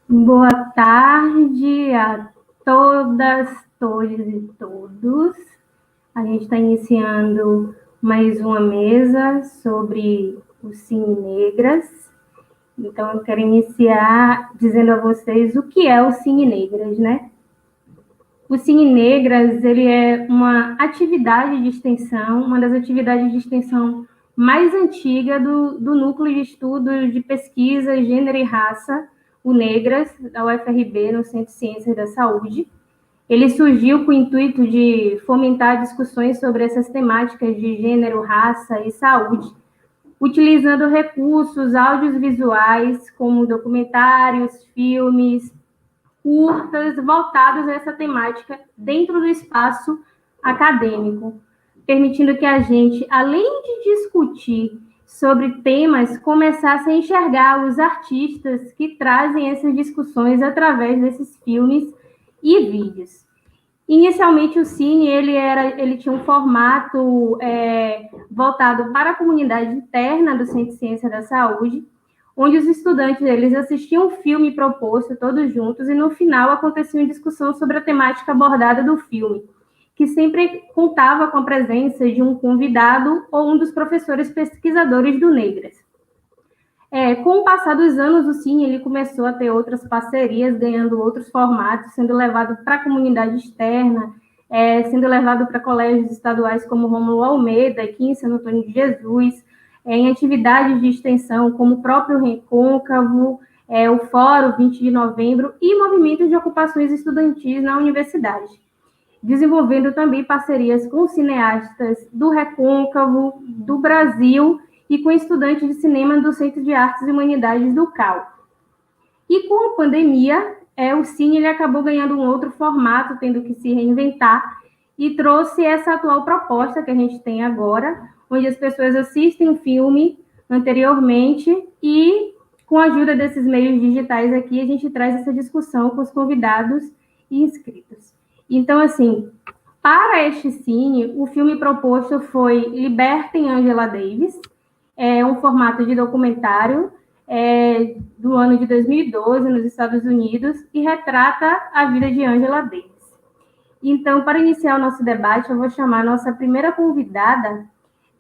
Boa tarde a todas, todos e todos. A gente está iniciando mais uma mesa sobre o Cine Negras. Então, eu quero iniciar dizendo a vocês o que é o Cine Negras, né? O Cine Negras, ele é uma atividade de extensão, uma das atividades de extensão mais antiga do Núcleo de Estudos de Pesquisa, Gênero e Raça, o Negras, da UFRB, no Centro de Ciências da Saúde. Ele surgiu com o intuito de fomentar discussões sobre essas temáticas de gênero, raça e saúde, utilizando recursos audiovisuais como documentários, filmes, curtas voltadas a essa temática dentro do espaço acadêmico, permitindo que a gente, além de discutir sobre temas, começasse a enxergar os artistas que trazem essas discussões através desses filmes e vídeos. Inicialmente o Cine ele tinha um formato voltado para a comunidade interna do Centro de Ciência da Saúde, onde os estudantes eles assistiam um filme proposto todos juntos e no final acontecia uma discussão sobre a temática abordada do filme, que sempre contava com a presença de um convidado ou um dos professores pesquisadores do Negras. Com o passar dos anos, o Cine ele começou a ter outras parcerias, ganhando outros formatos, sendo levado para a comunidade externa, sendo levado para colégios estaduais como Rômulo Almeida, aqui em Santo Antônio de Jesus, em atividades de extensão como o próprio Recôncavo, o Fórum 20 de Novembro e movimentos de ocupações estudantis na universidade, desenvolvendo também parcerias com cineastas do Recôncavo, do Brasil e com estudantes de cinema do Centro de Artes e Humanidades do CAU. E com a pandemia, o Cine ele acabou ganhando um outro formato, tendo que se reinventar, e trouxe essa atual proposta que a gente tem agora, onde as pessoas assistem um filme anteriormente e, com a ajuda desses meios digitais aqui, a gente traz essa discussão com os convidados e inscritos. Então, assim, para este Cine, o filme proposto foi Libertem Angela Davis, um formato de documentário do ano de 2012 nos Estados Unidos e retrata a vida de Angela Davis. Então, para iniciar o nosso debate, eu vou chamar a nossa primeira convidada,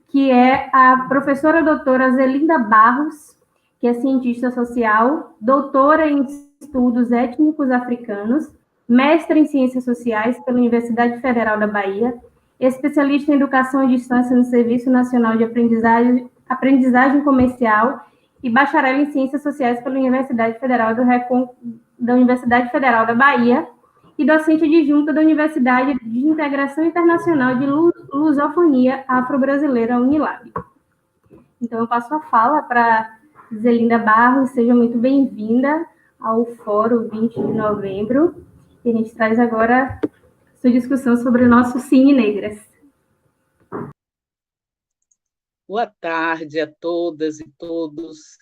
que é a professora doutora Zelinda Barros, que é cientista social, doutora em estudos étnicos africanos, mestre em ciências sociais pela Universidade Federal da Bahia, especialista em educação à distância no Serviço Nacional de Aprendizagem Comercial e bacharel em ciências sociais pela Universidade Federal da Universidade Federal da Bahia e docente adjunta da Universidade de Integração Internacional de Lusofonia Afro-Brasileira, Unilab. Então, eu passo a fala para Zelinda Barros, seja muito bem-vinda ao Fórum 20 de Novembro, e a gente traz agora sua discussão sobre o nosso Cine Negras. Boa tarde a todas e todos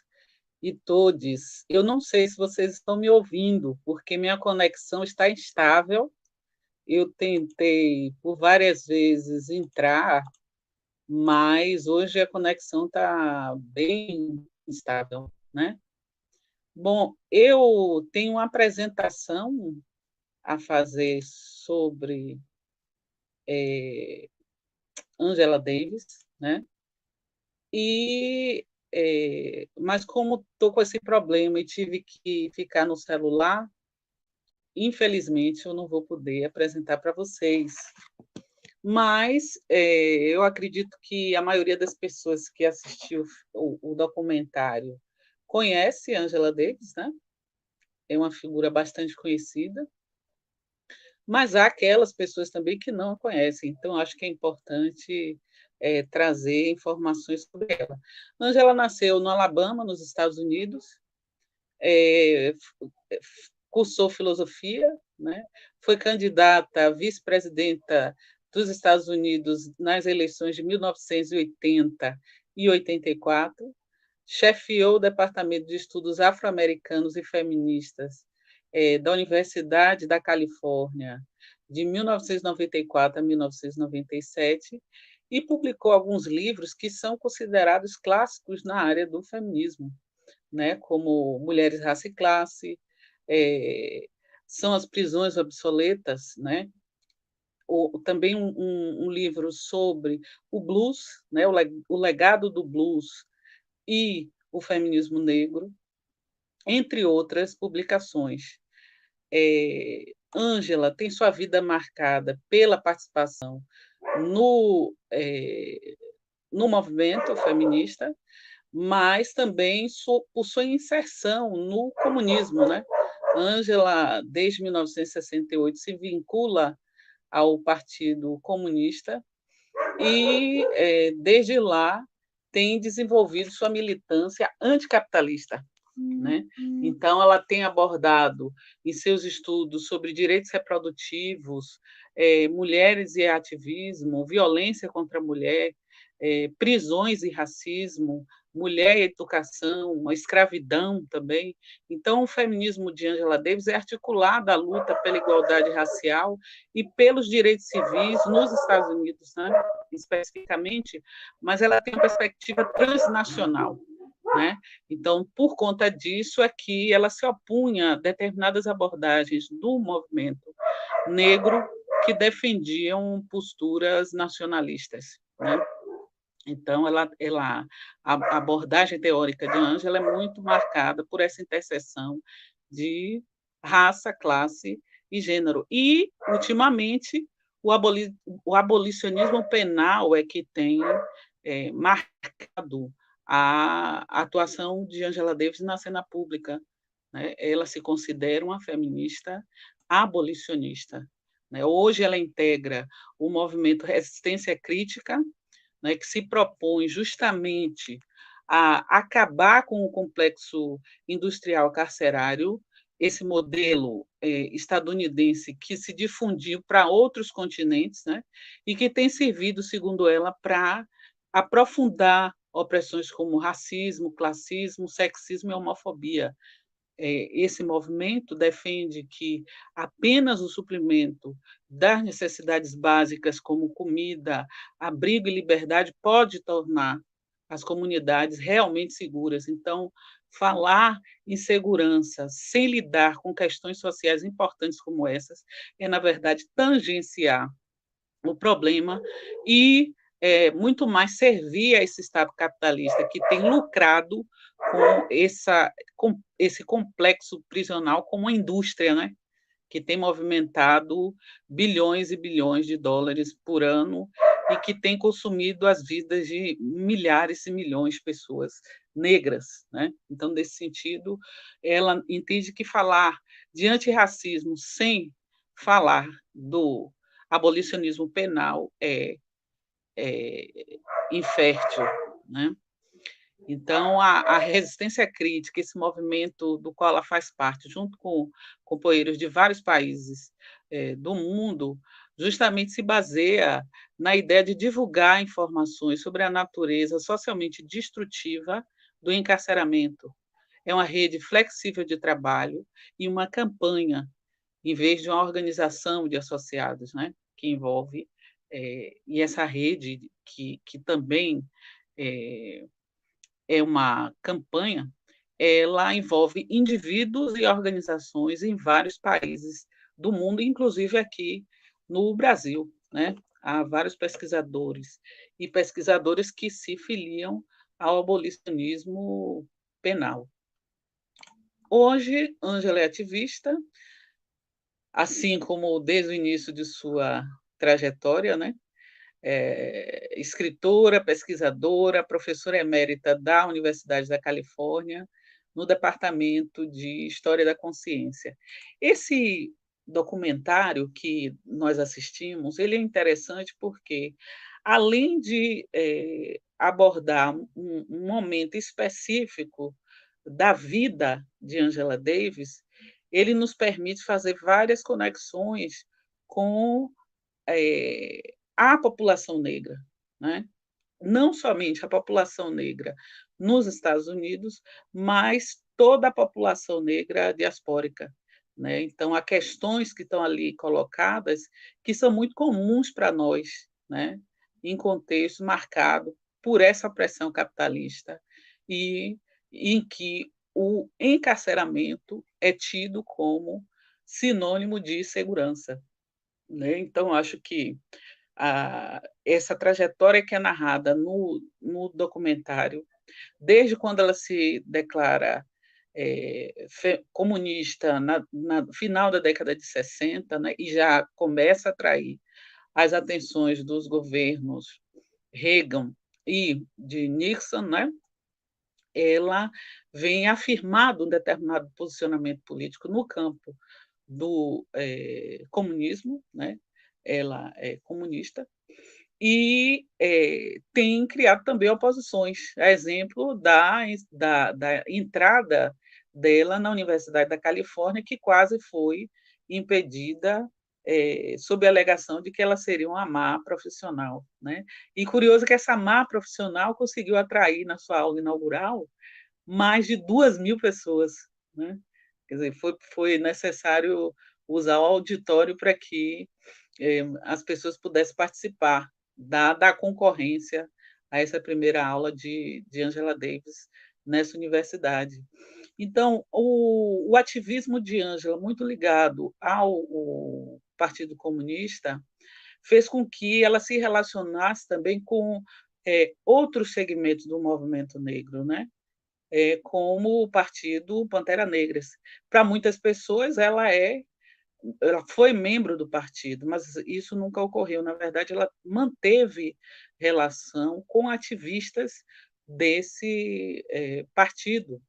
e todes. Eu não sei se vocês estão me ouvindo, porque minha conexão está instável. Eu tentei por várias vezes entrar, mas hoje a conexão está bem instável, né? Bom, eu tenho uma apresentação a fazer sobre Angela Davis, né? Mas como estou com esse problema e tive que ficar no celular, infelizmente eu não vou poder apresentar para vocês. Mas eu acredito que a maioria das pessoas que assistiu o documentário conhece Angela Davis, né? É uma figura bastante conhecida, mas há aquelas pessoas também que não a conhecem, então acho que é importante trazer informações sobre ela. Angela nasceu no Alabama, nos Estados Unidos, cursou filosofia, né? Foi candidata a vice-presidenta dos Estados Unidos nas eleições de 1980 e 84, chefiou o Departamento de Estudos Afro-Americanos e Feministas da Universidade da Califórnia de 1994 a 1997 e publicou alguns livros que são considerados clássicos na área do feminismo, né, como Mulheres, Raça e Classe, são as prisões obsoletas, né? Também um livro sobre o blues, né? O legado do blues e o feminismo negro, entre outras publicações. Ângela tem sua vida marcada pela participação no movimento feminista, mas também por sua inserção no comunismo, né? Ângela, desde 1968, se vincula ao Partido Comunista e, desde lá, tem desenvolvido sua militância anticapitalista, né? Então, ela tem abordado em seus estudos sobre direitos reprodutivos, mulheres e ativismo, violência contra a mulher, prisões e racismo, mulher e educação, a escravidão também. Então, o feminismo de Angela Davis é articulado à luta pela igualdade racial e pelos direitos civis nos Estados Unidos, né? Especificamente, mas ela tem uma perspectiva transnacional. Né? Então, por conta disso, é que ela se opunha a determinadas abordagens do movimento negro que defendiam posturas nacionalistas. Né? Então, a abordagem teórica de Ângela é muito marcada por essa interseção de raça, classe e gênero. E, ultimamente, o abolicionismo penal é que tem marcado a atuação de Angela Davis na cena pública. Né? Ela se considera uma feminista abolicionista. Né? Hoje ela integra o movimento Resistência Crítica, né, que se propõe justamente a acabar com o complexo industrial carcerário, esse modelo estadunidense que se difundiu para outros continentes, né, e que tem servido, segundo ela, para aprofundar opressões como racismo, classismo, sexismo e homofobia. Esse movimento defende que apenas o suprimento das necessidades básicas, como comida, abrigo e liberdade, pode tornar as comunidades realmente seguras. Então, falar em segurança sem lidar com questões sociais importantes como essas é, na verdade, tangenciar o problema e muito mais servir a esse Estado capitalista que tem lucrado com esse complexo prisional como uma indústria, né? Que tem movimentado bilhões e bilhões de dólares por ano e que tem consumido as vidas de milhares e milhões de pessoas negras. Né? Então, nesse sentido, ela entende que falar de antirracismo sem falar do abolicionismo penal é infértil. Né? Então, a resistência crítica, esse movimento do qual ela faz parte, junto com companheiros de vários países do mundo, justamente se baseia na ideia de divulgar informações sobre a natureza socialmente destrutiva do encarceramento. É uma rede flexível de trabalho e uma campanha, em vez de uma organização de associados, né, que envolve, e essa rede que também é uma campanha, ela envolve indivíduos e organizações em vários países do mundo, inclusive aqui no Brasil. Né? Há vários pesquisadores e pesquisadoras que se filiam ao abolicionismo penal. Hoje, Ângela é ativista, assim como desde o início de sua trajetória, né? Escritora, pesquisadora, professora emérita da Universidade da Califórnia, no Departamento de História da Consciência. Esse documentário que nós assistimos, ele é interessante porque, além de abordar um momento específico da vida de Angela Davis, ele nos permite fazer várias conexões com a população negra, né? Não somente a população negra nos Estados Unidos, mas toda a população negra diaspórica. Né? Então, há questões que estão ali colocadas que são muito comuns para nós, né? Em contexto marcado por essa pressão capitalista e em que o encarceramento é tido como sinônimo de segurança, né? Então, acho que essa trajetória que é narrada no documentário, desde quando ela se declara comunista na final da década de 60, né, e já começa a atrair as atenções dos governos Reagan e de Nixon, né, ela vem afirmado um determinado posicionamento político no campo do comunismo, né? Ela é comunista, e tem criado também oposições, a exemplo da entrada dela na Universidade da Califórnia, que quase foi impedida sob a alegação de que ela seria uma má profissional. Né? E curioso que essa má profissional conseguiu atrair, na sua aula inaugural, mais de 2.000 pessoas. Né? Quer dizer, foi necessário usar o auditório para que as pessoas pudessem participar, dada a concorrência a essa primeira aula de Angela Davis nessa universidade. Então, o ativismo de Angela, muito ligado ao Partido Comunista, fez com que ela se relacionasse também com outros segmentos do movimento negro, né? Como o Partido Pantera Negra. Para muitas pessoas, ela foi membro do partido, mas isso nunca ocorreu. Na verdade, ela manteve relação com ativistas desse partido,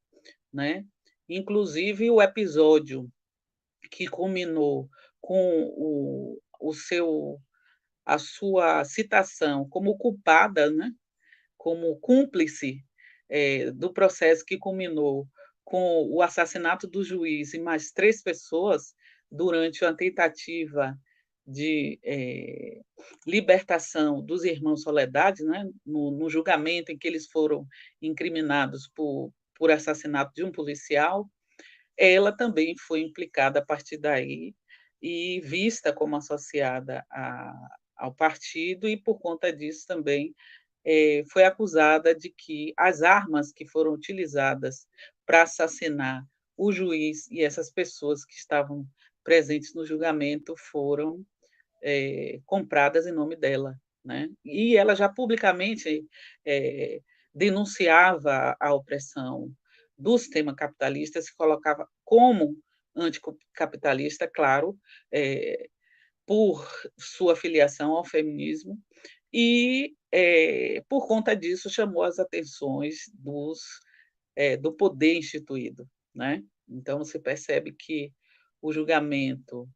né? Inclusive o episódio que culminou com a sua citação como culpada, né? Como cúmplice do processo que culminou com o assassinato do juiz e mais 3 pessoas durante uma tentativa de libertação dos irmãos Soledade, né, no julgamento em que eles foram incriminados por assassinato de um policial, ela também foi implicada a partir daí e vista como associada ao partido, e por conta disso também foi acusada de que as armas que foram utilizadas para assassinar o juiz e essas pessoas que estavam presentes no julgamento foram compradas em nome dela. Né? E ela já publicamente denunciava a opressão do sistema capitalista, se colocava como anticapitalista, claro, por sua filiação ao feminismo, e, por conta disso, chamou as atenções do poder instituído. Né? Então, se percebe que o julgamento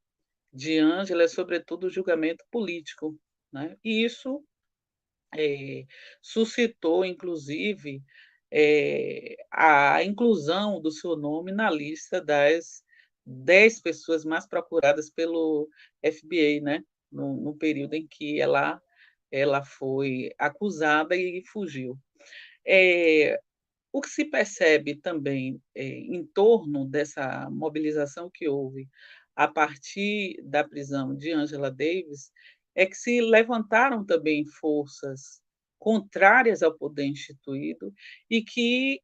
de Ângela é, sobretudo, o julgamento político. Né? E isso suscitou, inclusive, a inclusão do seu nome na lista das 10 pessoas mais procuradas pelo FBI, né? No período em que ela foi acusada e fugiu. O que se percebe também em torno dessa mobilização que houve a partir da prisão de Angela Davis é que se levantaram também forças contrárias ao poder instituído e que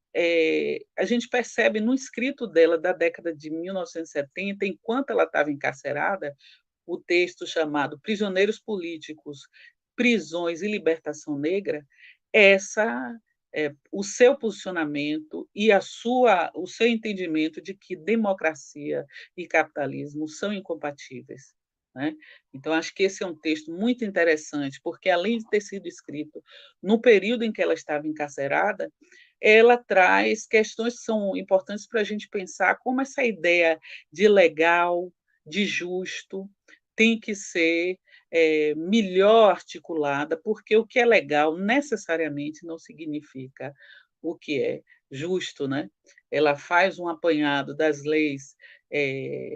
a gente percebe no escrito dela da década de 1970, enquanto ela estava encarcerada, o texto chamado Prisioneiros Políticos, Prisões e Libertação Negra, o seu posicionamento e o seu entendimento de que democracia e capitalismo são incompatíveis. Né? Então, acho que esse é um texto muito interessante, porque, além de ter sido escrito no período em que ela estava encarcerada, ela traz questões que são importantes para a gente pensar como essa ideia de legal, de justo, tem que ser melhor articulada, porque o que é legal necessariamente não significa o que é justo. Né? Ela faz um apanhado das leis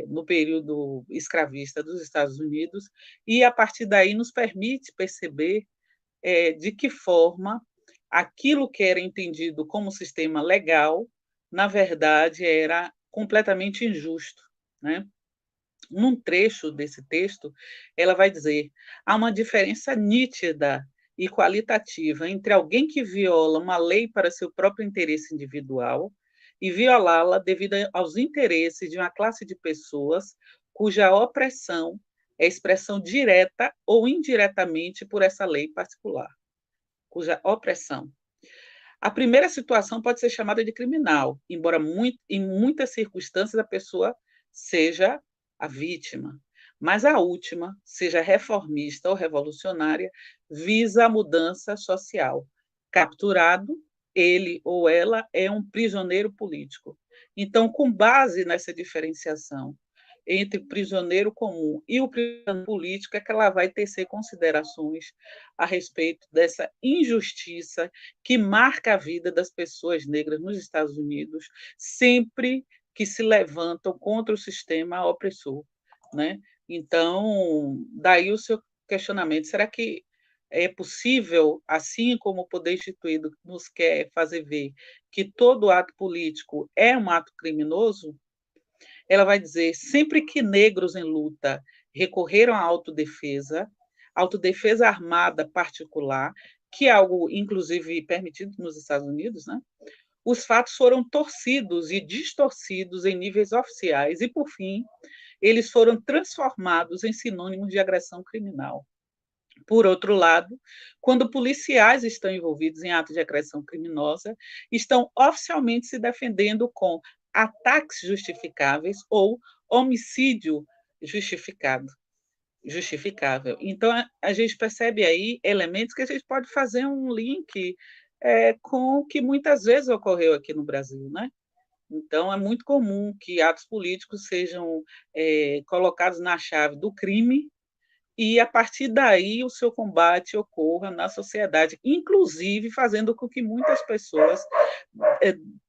no período escravista dos Estados Unidos e, a partir daí, nos permite perceber de que forma aquilo que era entendido como sistema legal, na verdade, era completamente injusto. Né? Num trecho desse texto, ela vai dizer: há uma diferença nítida e qualitativa entre alguém que viola uma lei para seu próprio interesse individual e violá-la devido aos interesses de uma classe de pessoas cuja opressão é expressão direta ou indiretamente por essa lei particular, cuja opressão. A primeira situação pode ser chamada de criminal, embora em muitas circunstâncias a pessoa seja a vítima. Mas a última, seja reformista ou revolucionária, visa a mudança social. Capturado, ele ou ela é um prisioneiro político. Então, com base nessa diferenciação entre prisioneiro comum e o prisioneiro político, é que ela vai tecer considerações a respeito dessa injustiça que marca a vida das pessoas negras nos Estados Unidos, sempre que se levantam contra o sistema opressor, né? Então, daí o seu questionamento: será que é possível, assim como o poder instituído nos quer fazer ver que todo ato político é um ato criminoso? Ela vai dizer: sempre que negros em luta recorreram à autodefesa armada particular, que é algo, inclusive, permitido nos Estados Unidos, né? Os fatos foram torcidos e distorcidos em níveis oficiais e, por fim, eles foram transformados em sinônimos de agressão criminal. Por outro lado, quando policiais estão envolvidos em atos de agressão criminosa, estão oficialmente se defendendo com ataques justificáveis ou homicídio justificável. Então, a gente percebe aí elementos que a gente pode fazer um link com o que muitas vezes ocorreu aqui no Brasil, né? Então, é muito comum que atos políticos sejam colocados na chave do crime e, a partir daí, o seu combate ocorra na sociedade, inclusive fazendo com que muitas pessoas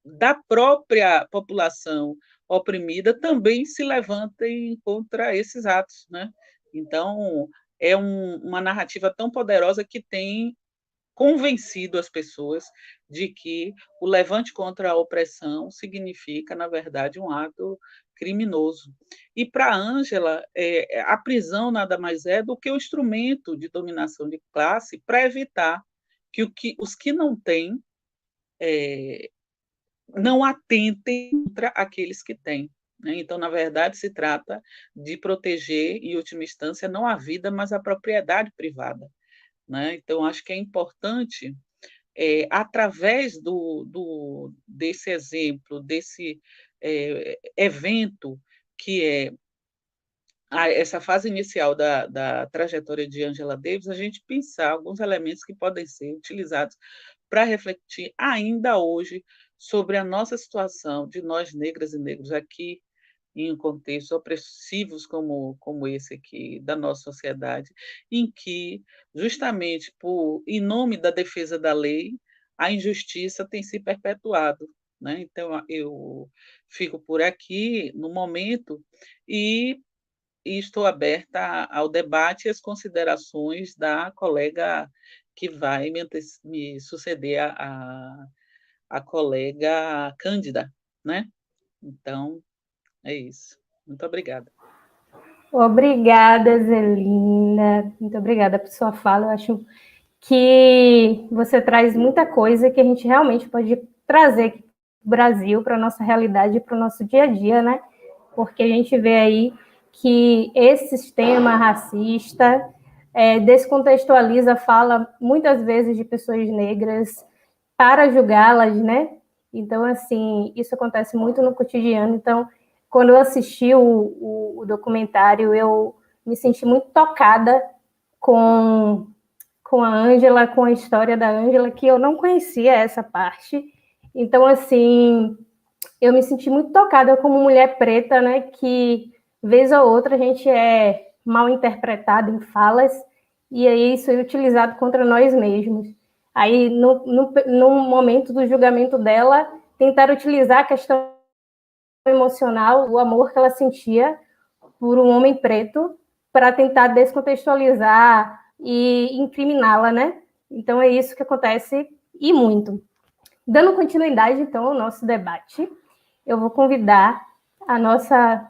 da própria população oprimida também se levantem contra esses atos, né? Então, é uma narrativa tão poderosa que tem convencido as pessoas de que o levante contra a opressão significa, na verdade, um ato criminoso. E para Ângela, a prisão nada mais é do que um instrumento de dominação de classe para evitar que os que não têm não atentem contra aqueles que têm. Né? Então, na verdade, se trata de proteger, em última instância, não a vida, mas a propriedade privada. Né? Então, acho que é importante, através desse exemplo, desse evento, que é essa fase inicial da trajetória de Angela Davis, a gente pensar alguns elementos que podem ser utilizados para refletir ainda hoje sobre a nossa situação de nós negras e negros aqui em contextos opressivos como esse aqui da nossa sociedade, em que, justamente em nome da defesa da lei, a injustiça tem se perpetuado. Né? Então, eu fico por aqui no momento e estou aberta ao debate e às considerações da colega que vai me suceder, a colega Cândida. Né? Então, é isso. Muito obrigada. Obrigada, Zelinda. Muito obrigada por sua fala. Eu acho que você traz muita coisa que a gente realmente pode trazer aqui para o Brasil, para a nossa realidade, para o nosso dia a dia, né? Porque a gente vê aí que esse sistema racista descontextualiza, fala muitas vezes de pessoas negras para julgá-las, né? Então, assim, isso acontece muito no cotidiano. Então, quando eu assisti o documentário, eu me senti muito tocada com a Ângela, com a história da Ângela, que eu não conhecia essa parte. Então, assim, eu me senti muito tocada como mulher preta, né, que, vez ou outra, a gente é mal interpretada em falas, e aí isso é utilizado contra nós mesmos. Aí, no momento do julgamento dela, tentaram utilizar a questão emocional, o amor que ela sentia por um homem preto, para tentar descontextualizar e incriminá-la, né? Então é isso que acontece, e muito. Dando continuidade, então, ao nosso debate, eu vou convidar a nossa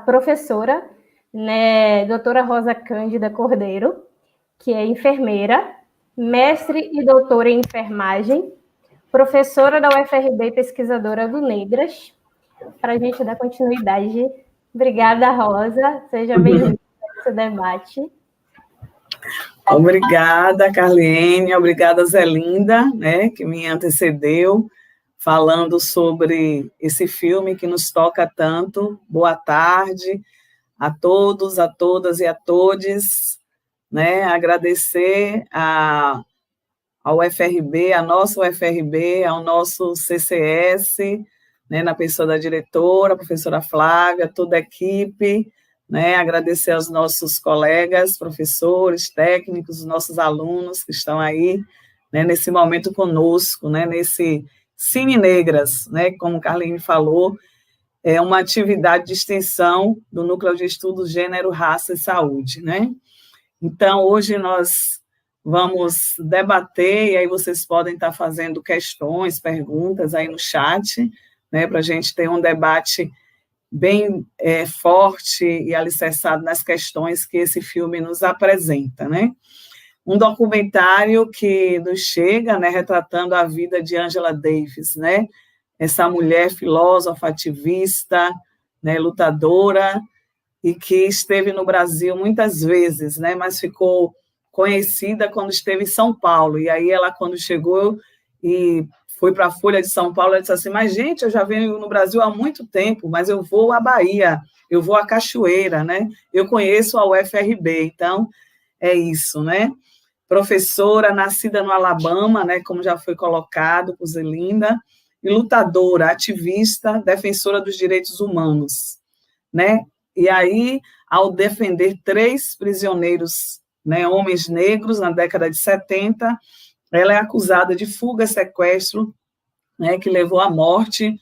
professora, né, doutora Rosa Cândida Cordeiro, que é enfermeira, mestre e doutora em enfermagem, professora da UFRB e pesquisadora do Negras, para a gente dar continuidade. Obrigada, Rosa. Seja bem-vinda a esse debate. Obrigada, Carliene. Obrigada, Zelinda, né, que me antecedeu, falando sobre esse filme que nos toca tanto. Boa tarde a todos, a todas e a todes, né, agradecer ao UFRB, a nossa UFRB, ao nosso CCS, né, na pessoa da diretora, a professora Flávia, toda a equipe, né, agradecer aos nossos colegas, professores, técnicos, os nossos alunos que estão aí, né, nesse momento conosco, né, nesse Cine Negras, né, como o Carlinhos falou, é uma atividade de extensão do Núcleo de Estudos Gênero, Raça e Saúde, né? Então, hoje nós vamos debater, e aí vocês podem estar fazendo questões, perguntas aí no chat, né, para a gente ter um debate bem forte e alicerçado nas questões que esse filme nos apresenta, né? Um documentário que nos chega, né, retratando a vida de Angela Davis, né? Essa mulher filósofa, ativista, né, lutadora, e que esteve no Brasil muitas vezes, né, mas ficou conhecida quando esteve em São Paulo, e aí ela, quando chegou e foi para a Folha de São Paulo, ela disse assim, mas, gente, eu já venho no Brasil há muito tempo, mas eu vou à Bahia, eu vou à Cachoeira, né, eu conheço a UFRB, então, é isso, né, professora, nascida no Alabama, né, como já foi colocado por Zelinda, e lutadora, ativista, defensora dos direitos humanos, né, e aí, ao defender 3 prisioneiros, né, homens negros, na década de 70, ela é acusada de fuga, sequestro, né, que levou à morte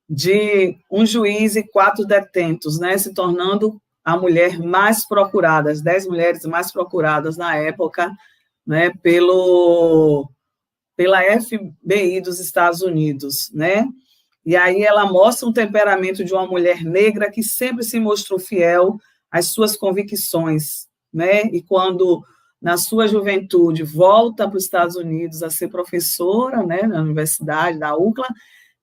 de um juiz e 4 detentos, né, se tornando a mulher mais procurada, as 10 mulheres mais procuradas na época, né, pela FBI dos Estados Unidos, né? E aí ela mostra um temperamento de uma mulher negra que sempre se mostrou fiel às suas convicções, né? E quando, na sua juventude, volta para os Estados Unidos a ser professora, né, na universidade da UCLA,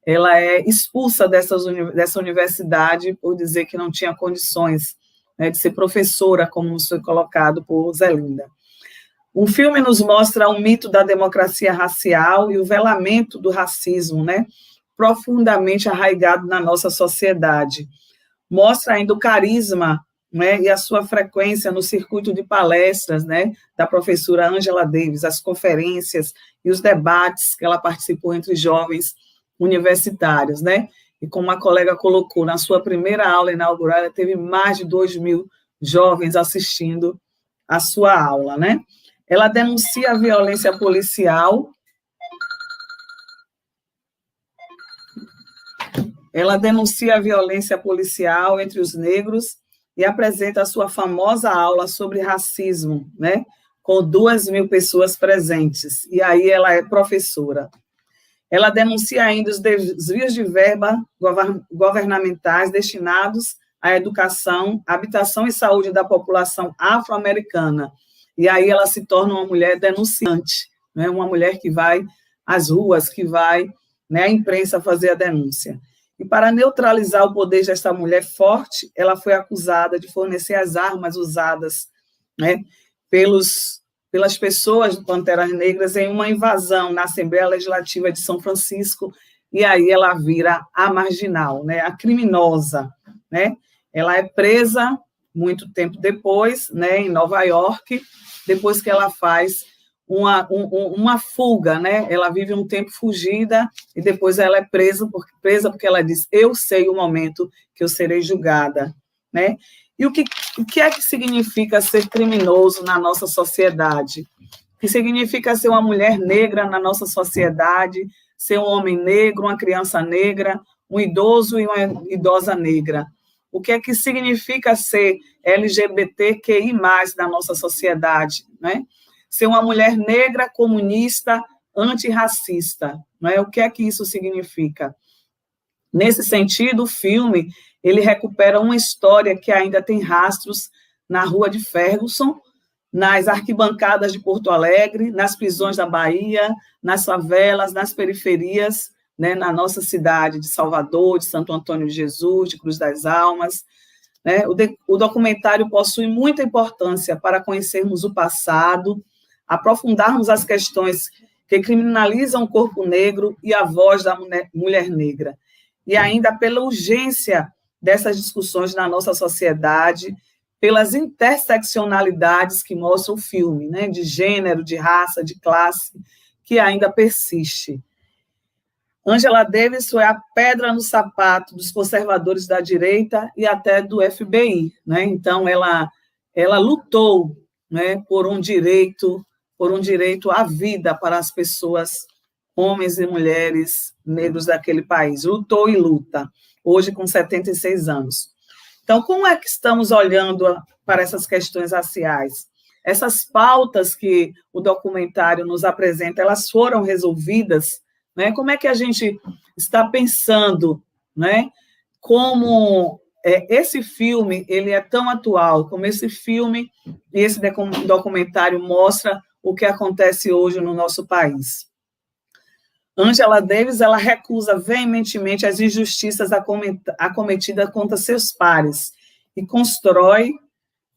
ela é expulsa dessa universidade por dizer que não tinha condições, né, de ser professora, como foi colocado por Zelinda. O filme nos mostra o mito da democracia racial e o velamento do racismo, né, profundamente arraigado na nossa sociedade. Mostra ainda o carisma, né, e a sua frequência no circuito de palestras, né, da professora Angela Davis, as conferências e os debates que ela participou entre jovens universitários, né, e como a colega colocou, na sua primeira aula inaugural, ela teve mais de 2.000 jovens assistindo a sua aula, né. Ela denuncia a violência policial. Ela denuncia a violência policial entre os negros e apresenta a sua famosa aula sobre racismo, né, com 2.000 pessoas presentes. E aí ela é professora. Ela denuncia ainda os desvios de verba governamentais destinados à educação, habitação e saúde da população afro-americana. E aí ela se torna uma mulher denunciante, né, uma mulher que vai às ruas, que vai, né, à imprensa fazer a denúncia. E para neutralizar o poder desta mulher forte, ela foi acusada de fornecer as armas usadas, né, pelas pessoas do Panteras Negras em uma invasão na Assembleia Legislativa de São Francisco, e aí ela vira a marginal, né, a criminosa, né? Ela é presa muito tempo depois, né, em Nova York, depois que ela faz uma fuga, né? Ela vive um tempo fugida e depois ela é presa porque ela diz, eu sei o momento que eu serei julgada, né? E o que é que significa ser criminoso na nossa sociedade? O que significa ser uma mulher negra na nossa sociedade, ser um homem negro, uma criança negra, um idoso e uma idosa negra? O que é que significa ser LGBTQI+, na nossa sociedade, né? Ser uma mulher negra, comunista, antirracista, não é? O que é que isso significa? Nesse sentido, o filme, ele recupera uma história que ainda tem rastros na rua de Ferguson, nas arquibancadas de Porto Alegre, nas prisões da Bahia, nas favelas, nas periferias, né, na nossa cidade de Salvador, de Santo Antônio de Jesus, de Cruz das Almas. Né? O documentário possui muita importância para conhecermos o passado, aprofundarmos as questões que criminalizam o corpo negro e a voz da mulher negra, e ainda pela urgência dessas discussões na nossa sociedade, pelas interseccionalidades que mostra o filme, né, de gênero, de raça, de classe, que ainda persiste. Angela Davis foi a pedra no sapato dos conservadores da direita e até do FBI, né? Então ela lutou, né, por um direito à vida para as pessoas, homens e mulheres negros daquele país. Lutou e luta, hoje com 76 anos. Então, como é que estamos olhando para essas questões raciais? Essas pautas que o documentário nos apresenta, elas foram resolvidas, né? Como é que a gente está pensando, né? Como esse filme ele é tão atual, como esse filme e esse documentário mostra o que acontece hoje no nosso país. Angela Davis, ela recusa veementemente as injustiças acometidas contra seus pares e constrói,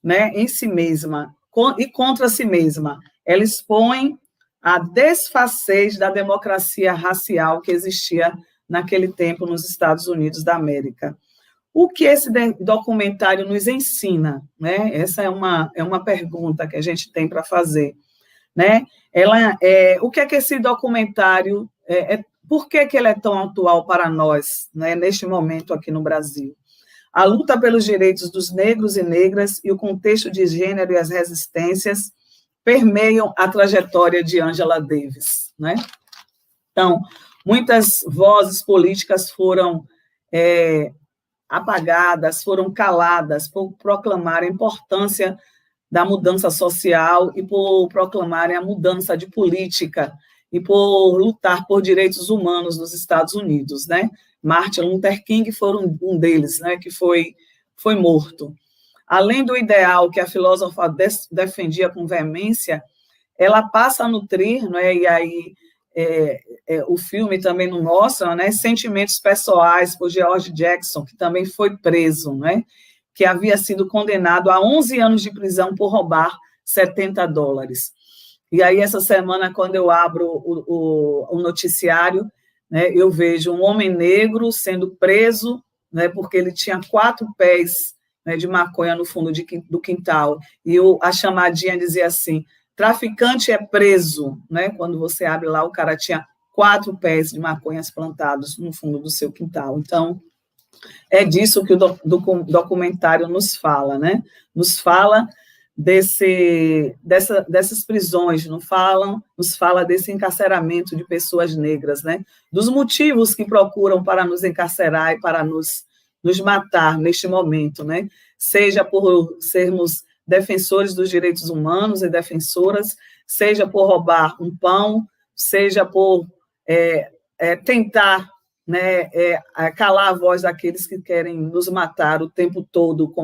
né, em si mesma e contra si mesma. Ela expõe a desfacez da democracia racial que existia naquele tempo nos Estados Unidos da América. O que esse documentário nos ensina? Né? Essa é uma pergunta que a gente tem para fazer. Né? O que é que esse documentário... por que ele é tão atual para nós, né, neste momento aqui no Brasil? A luta pelos direitos dos negros e negras e o contexto de gênero e as resistências permeiam a trajetória de Angela Davis. Né? Então, muitas vozes políticas foram apagadas, foram caladas por proclamar a importância da mudança social e por proclamarem a mudança de política e por lutar por direitos humanos nos Estados Unidos, né? Martin Luther King foi um deles, né, que foi morto. Além do ideal que a filósofa defendia com veemência, ela passa a nutrir, né, e aí o filme também nos mostra, né, sentimentos pessoais por George Jackson, que também foi preso, né, que havia sido condenado a 11 anos de prisão por roubar $70. E aí, essa semana, quando eu abro o noticiário, né, eu vejo um homem negro sendo preso, né, porque ele tinha 4 pés, né, de maconha no fundo do quintal, e a chamadinha dizia assim, traficante é preso, né, quando você abre lá, o cara tinha 4 pés de maconhas plantados no fundo do seu quintal. Então, é disso que o documentário nos fala, né, nos fala dessas prisões, nos fala desse encarceramento de pessoas negras, né? Dos motivos que procuram para nos encarcerar e para nos matar neste momento, né? Seja por sermos defensores dos direitos humanos e defensoras, seja por roubar um pão, seja por tentar, né, calar a voz daqueles que querem nos matar o tempo todo,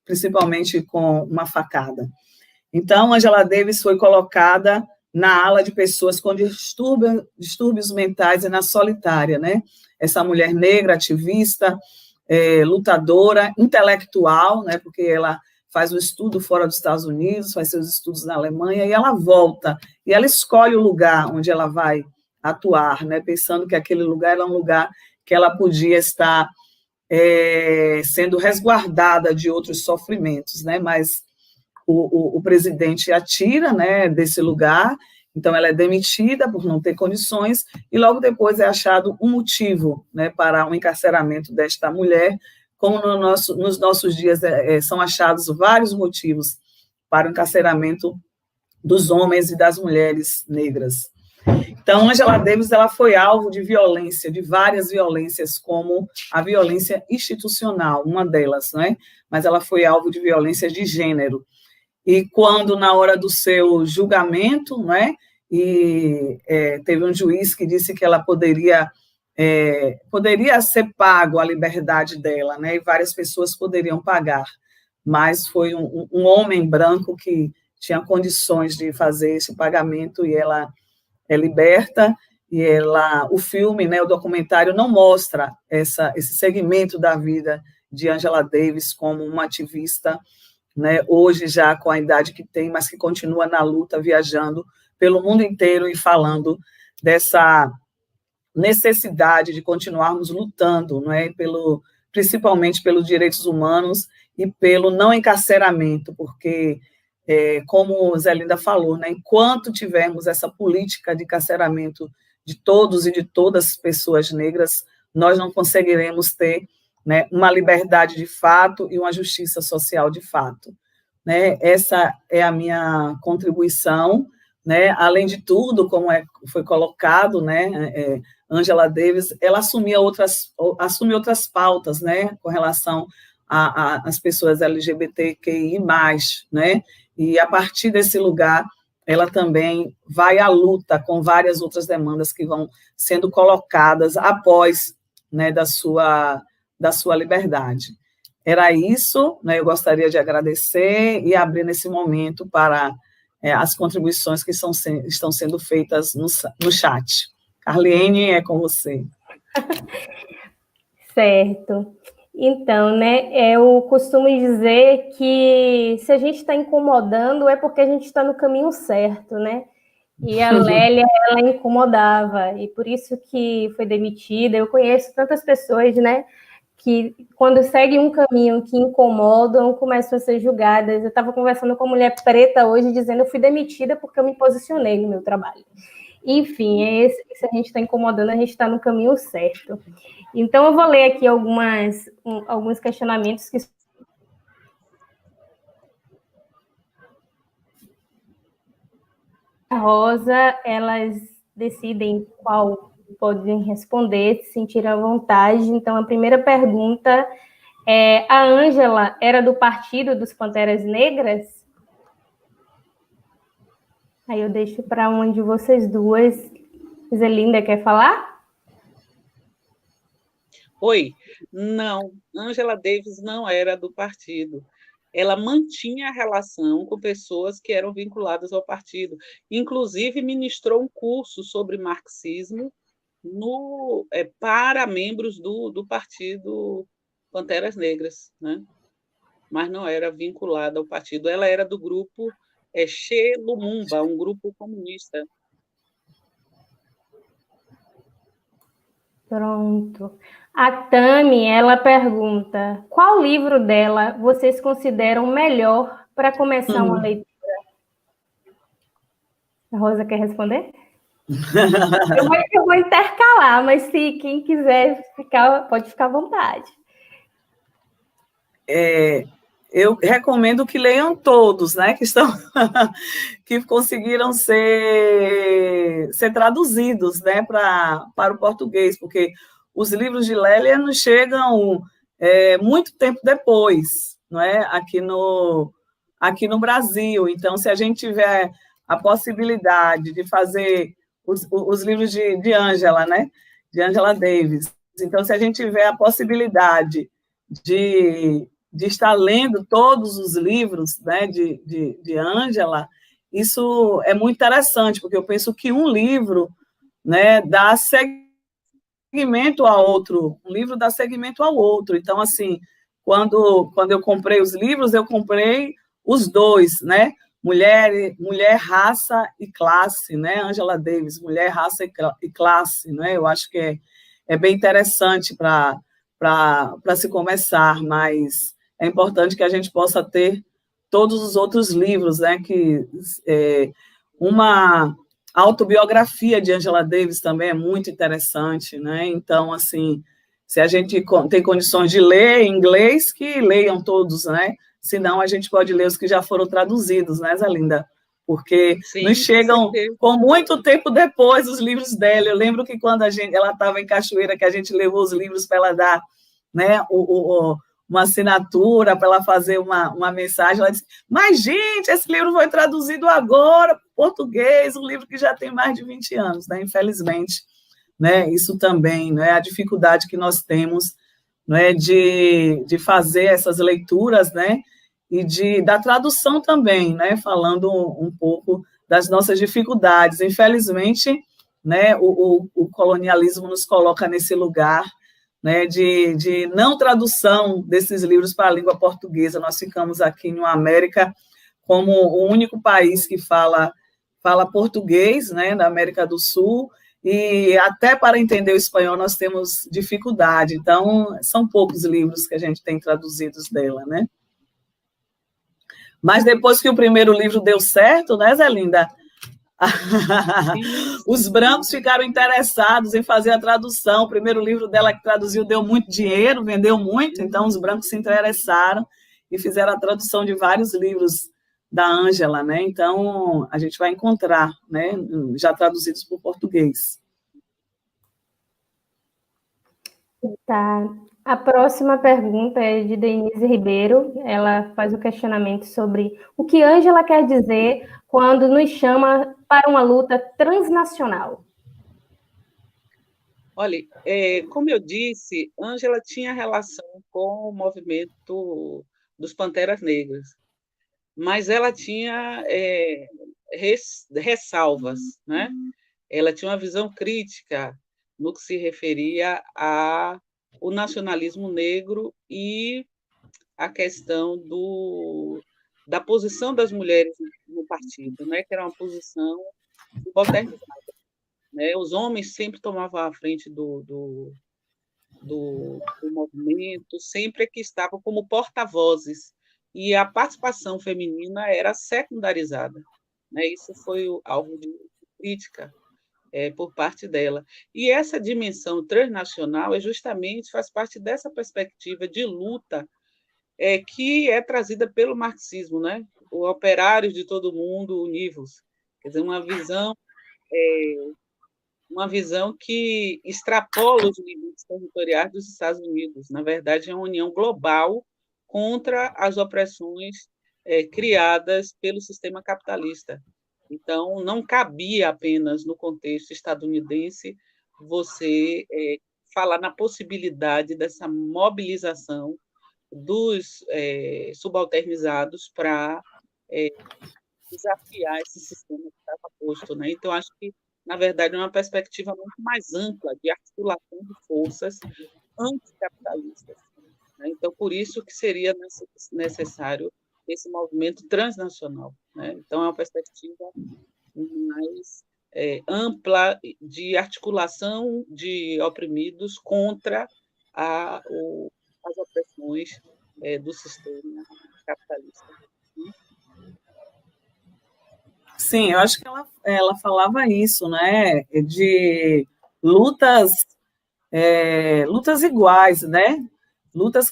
principalmente com uma facada. Então, Angela Davis foi colocada na ala de pessoas com distúrbios mentais e na solitária, né? Essa mulher negra, ativista, lutadora, intelectual, né? Porque ela faz o estudo fora dos Estados Unidos, faz seus estudos na Alemanha, e ela volta, e ela escolhe o lugar onde ela vai atuar, né? Pensando que aquele lugar era um lugar que ela podia estar sendo resguardada de outros sofrimentos, né? Mas o presidente a tira, né, desse lugar, então ela é demitida por não ter condições, e logo depois é achado um motivo, né, para o encarceramento desta mulher, como nos nossos dias são achados vários motivos para o encarceramento dos homens e das mulheres negras. Então, Angela Davis, ela foi alvo de violência, de várias violências, como a violência institucional, uma delas, né? Mas ela foi alvo de violência de gênero. E quando, na hora do seu julgamento, né, teve um juiz que disse que ela poderia ser pago a liberdade dela, né, e várias pessoas poderiam pagar, mas foi um homem branco que tinha condições de fazer esse pagamento, e ela é liberta, e o filme, né, o documentário, não mostra esse segmento da vida de Angela Davis como uma ativista, né, hoje já com a idade que tem, mas que continua na luta, viajando pelo mundo inteiro e falando dessa necessidade de continuarmos lutando, não é, principalmente pelos direitos humanos e pelo não encarceramento, porque, como Zelinda falou, né, enquanto tivermos essa política de encarceramento de todos e de todas as pessoas negras, nós não conseguiremos ter, né, uma liberdade de fato e uma justiça social de fato. Né? Essa é a minha contribuição, né? Além de tudo, como foi colocado, né, Angela Davis, ela assume outras pautas, né, com relação às pessoas LGBTQI+, né, e a partir desse lugar, ela também vai à luta com várias outras demandas que vão sendo colocadas após, né, da sua liberdade. Era isso, né, eu gostaria de agradecer e abrir nesse momento para as contribuições que estão sendo feitas no chat. Carliene, é com você. Certo. Então, né, eu costumo dizer que se a gente está incomodando é porque a gente está no caminho certo, né? E a Lélia, ela incomodava, e por isso que foi demitida. Eu conheço tantas pessoas, né, que quando seguem um caminho que incomodam, começam a ser julgadas. Eu estava conversando com uma mulher preta hoje, dizendo: eu fui demitida porque eu me posicionei no meu trabalho. Enfim, se a gente está incomodando, a gente está no caminho certo. Então, eu vou ler aqui alguns questionamentos que... A Rosa, elas decidem qual podem responder, se sentir à vontade. Então, a primeira pergunta é: a Ângela era do Partido dos Panteras Negras? Aí eu deixo para uma de vocês duas. Zelinda, quer falar? Oi, não, Angela Davis não era do partido. Ela mantinha a relação com pessoas que eram vinculadas ao partido. Inclusive, ministrou um curso sobre marxismo para membros do partido Panteras Negras, né? Mas não era vinculada ao partido. Ela era do grupo Che Lumumba, um grupo comunista. Pronto. A Tami, ela pergunta: qual livro dela vocês consideram melhor para começar uma leitura? A Rosa quer responder? Eu vou intercalar, mas se quem quiser ficar, pode ficar à vontade. Eu recomendo que leiam todos, né, que conseguiram ser traduzidos, né, para o português, porque os livros de Lélia nos chegam muito tempo depois, não é? Aqui no Brasil. Então, se a gente tiver a possibilidade de fazer os livros de Angela, né, de Angela Davis, então, se a gente tiver a possibilidade de estar lendo todos os livros, né, de Angela, isso é muito interessante, porque eu penso que um livro, né, dá segmento ao outro, um livro dá segmento ao outro. Então, assim, quando eu comprei os livros, eu comprei os dois, né, Mulher, Raça e Classe, né, Angela Davis, Mulher, Raça e Classe, né, eu acho que é bem interessante para se começar, mas é importante que a gente possa ter todos os outros livros, né, uma autobiografia de Angela Davis também é muito interessante, né, então, assim, se a gente tem condições de ler em inglês, que leiam todos, né, senão a gente pode ler os que já foram traduzidos, né, Zelinda? Porque sim, nos chegam com muito tempo depois os livros dela. Eu lembro que quando ela estava em Cachoeira, que a gente levou os livros para ela dar, né, uma assinatura, para ela fazer uma mensagem, ela disse: mas, gente, esse livro foi traduzido agora para o português, um livro que já tem mais de 20 anos, né, infelizmente, né, isso também, né, a dificuldade que nós temos, né, de fazer essas leituras, né, e da tradução também, né, falando um pouco das nossas dificuldades. Infelizmente, né, o colonialismo nos coloca nesse lugar, né, de não tradução desses livros para a língua portuguesa. Nós ficamos aqui em uma América como o único país que fala português, né, na América do Sul, e até para entender o espanhol nós temos dificuldade. Então, são poucos livros que a gente tem traduzidos dela, né? Mas depois que o primeiro livro deu certo, né, Zelinda? Os brancos ficaram interessados em fazer a tradução. O primeiro livro dela que traduziu deu muito dinheiro, vendeu muito, então os brancos se interessaram e fizeram a tradução de vários livros da Ângela, né? Então, a gente vai encontrar, né, já traduzidos para o português. Tá. A próxima pergunta é de Denise Ribeiro. Ela faz o questionamento sobre o que Ângela quer dizer quando nos chama para uma luta transnacional. Olha, como eu disse, Ângela tinha relação com o movimento dos Panteras Negras, mas ela tinha ressalvas, né? Ela tinha uma visão crítica no que se referia ao nacionalismo negro e a questão da posição das mulheres no partido, né? Que era uma posição subalternizada, né? Os homens sempre tomavam a frente do movimento, sempre que estavam como porta-vozes, e a participação feminina era secundarizada, né? Isso foi alvo de crítica por parte dela. E essa dimensão transnacional justamente faz parte dessa perspectiva de luta que é trazida pelo marxismo, né? O operários de todo mundo univos, quer dizer, uma visão que extrapola os limites territoriais dos Estados Unidos. Na verdade, é uma união global contra as opressões criadas pelo sistema capitalista. Então, não cabia apenas no contexto estadunidense você falar na possibilidade dessa mobilização dos subalternizados para desafiar esse sistema que estava posto, né? Então, acho que, na verdade, é uma perspectiva muito mais ampla de articulação de forças anticapitalistas, né? Então, por isso que seria necessário esse movimento transnacional, né? Então, é uma perspectiva mais ampla de articulação de oprimidos contra as opressões do sistema capitalista. Sim, eu acho que ela falava isso, né, de lutas iguais, né, lutas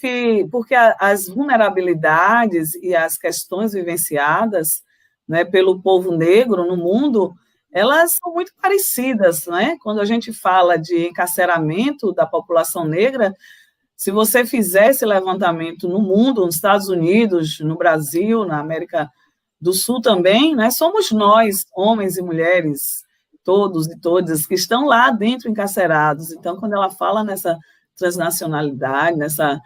porque as vulnerabilidades e as questões vivenciadas, né, pelo povo negro no mundo, elas são muito parecidas, né, quando a gente fala de encarceramento da população negra, se você fizer esse levantamento no mundo, nos Estados Unidos, no Brasil, na América do Sul também, né, somos nós, homens e mulheres, todos e todas, que estão lá dentro encarcerados. Então, quando ela fala nessa transnacionalidade, nessa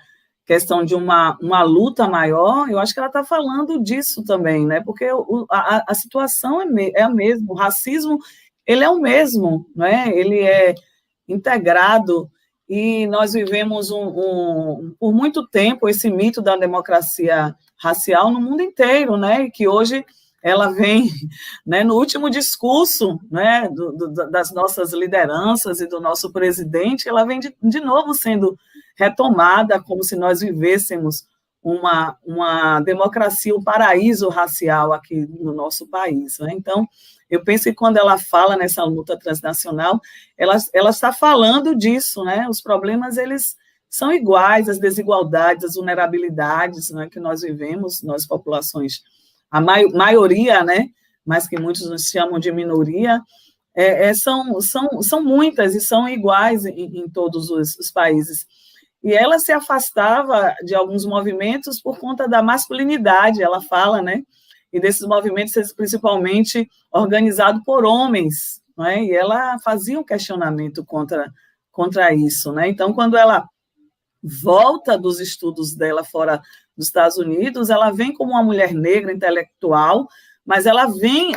questão de uma luta maior, eu acho que ela está falando disso também, né, porque a situação é a mesma, o racismo, ele é o mesmo, né, ele é integrado, e nós vivemos por muito tempo esse mito da democracia racial no mundo inteiro, né, e que hoje ela vem, né, no último discurso, né, das nossas lideranças e do nosso presidente, ela vem de novo sendo retomada como se nós vivêssemos uma democracia, um paraíso racial aqui no nosso país, né? Então, eu penso que quando ela fala nessa luta transnacional, ela está falando disso, né? Os problemas, eles são iguais, as desigualdades, as vulnerabilidades, né, que nós vivemos, nós populações, a maioria, né, mas que muitos nos chamam de minoria, são muitas e são iguais em todos os países. E ela se afastava de alguns movimentos por conta da masculinidade, ela fala, né? E desses movimentos, principalmente organizados por homens, né? E ela fazia um questionamento contra isso, né? Então, quando ela volta dos estudos dela fora dos Estados Unidos, ela vem como uma mulher negra intelectual, mas ela vem,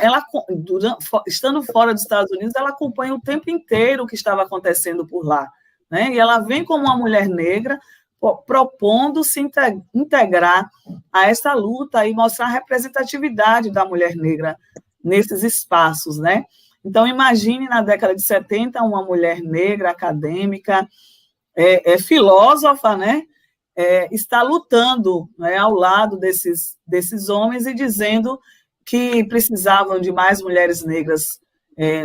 estando fora dos Estados Unidos, ela acompanha o tempo inteiro o que estava acontecendo por lá, né? E ela vem como uma mulher negra, propondo se integrar a essa luta e mostrar a representatividade da mulher negra nesses espaços, né? Então, imagine na década de 70 uma mulher negra, acadêmica, filósofa, né? Está lutando, né, ao lado desses homens e dizendo que precisavam de mais mulheres negras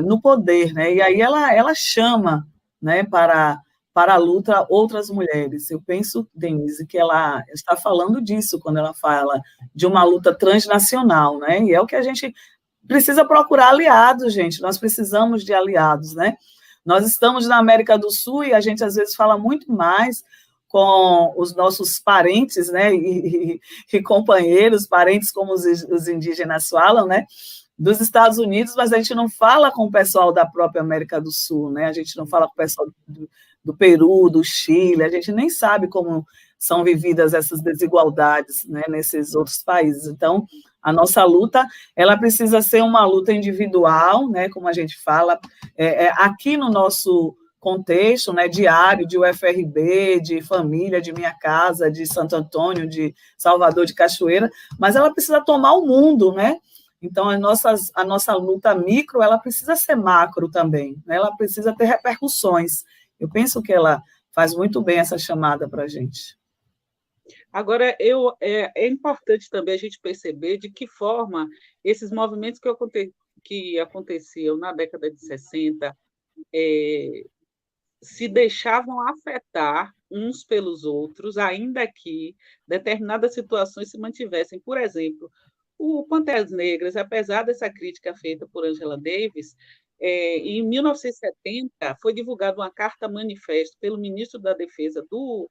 no poder, né? E aí ela chama, né, para a luta outras mulheres. Eu penso, Denise, que ela está falando disso quando ela fala de uma luta transnacional, né? E é o que a gente precisa procurar aliados, gente. Nós precisamos de aliados, né? Nós estamos na América do Sul e a gente às vezes fala muito mais com os nossos parentes, né, e companheiros, parentes como os indígenas falam, né, dos Estados Unidos, mas a gente não fala com o pessoal da própria América do Sul, né, a gente não fala com o pessoal do Peru, do Chile, a gente nem sabe como são vividas essas desigualdades, né, nesses outros países. Então, a nossa luta, ela precisa ser uma luta individual, né, como a gente fala, aqui no nosso contexto, né, diário, de UFRB, de família, de minha casa, de Santo Antônio, de Salvador de Cachoeira, mas ela precisa tomar o mundo, né? Então, a nossa luta micro, ela precisa ser macro também, né? Ela precisa ter repercussões. Eu penso que ela faz muito bem essa chamada para a gente. Agora, é importante também a gente perceber de que forma esses movimentos que aconteciam na década de 60 se deixavam afetar uns pelos outros, ainda que determinadas situações se mantivessem. Por exemplo, o Panteras Negras, apesar dessa crítica feita por Angela Davis, em 1970 foi divulgada uma carta-manifesto pelo ministro da Defesa do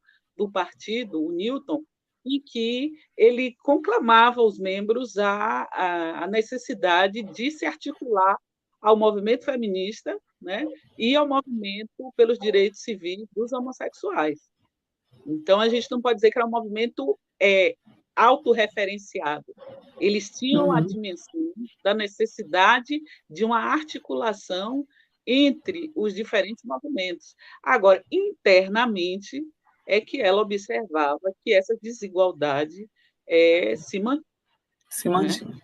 partido, o Newton, em que ele conclamava os membros a necessidade de se articular ao movimento feminista, né, e ao movimento pelos direitos civis dos homossexuais. Então, a gente não pode dizer que era um movimento autorreferenciado. Eles tinham a dimensão da necessidade de uma articulação entre os diferentes movimentos. Agora, internamente, é que ela observava que essa desigualdade se mantinha. Né?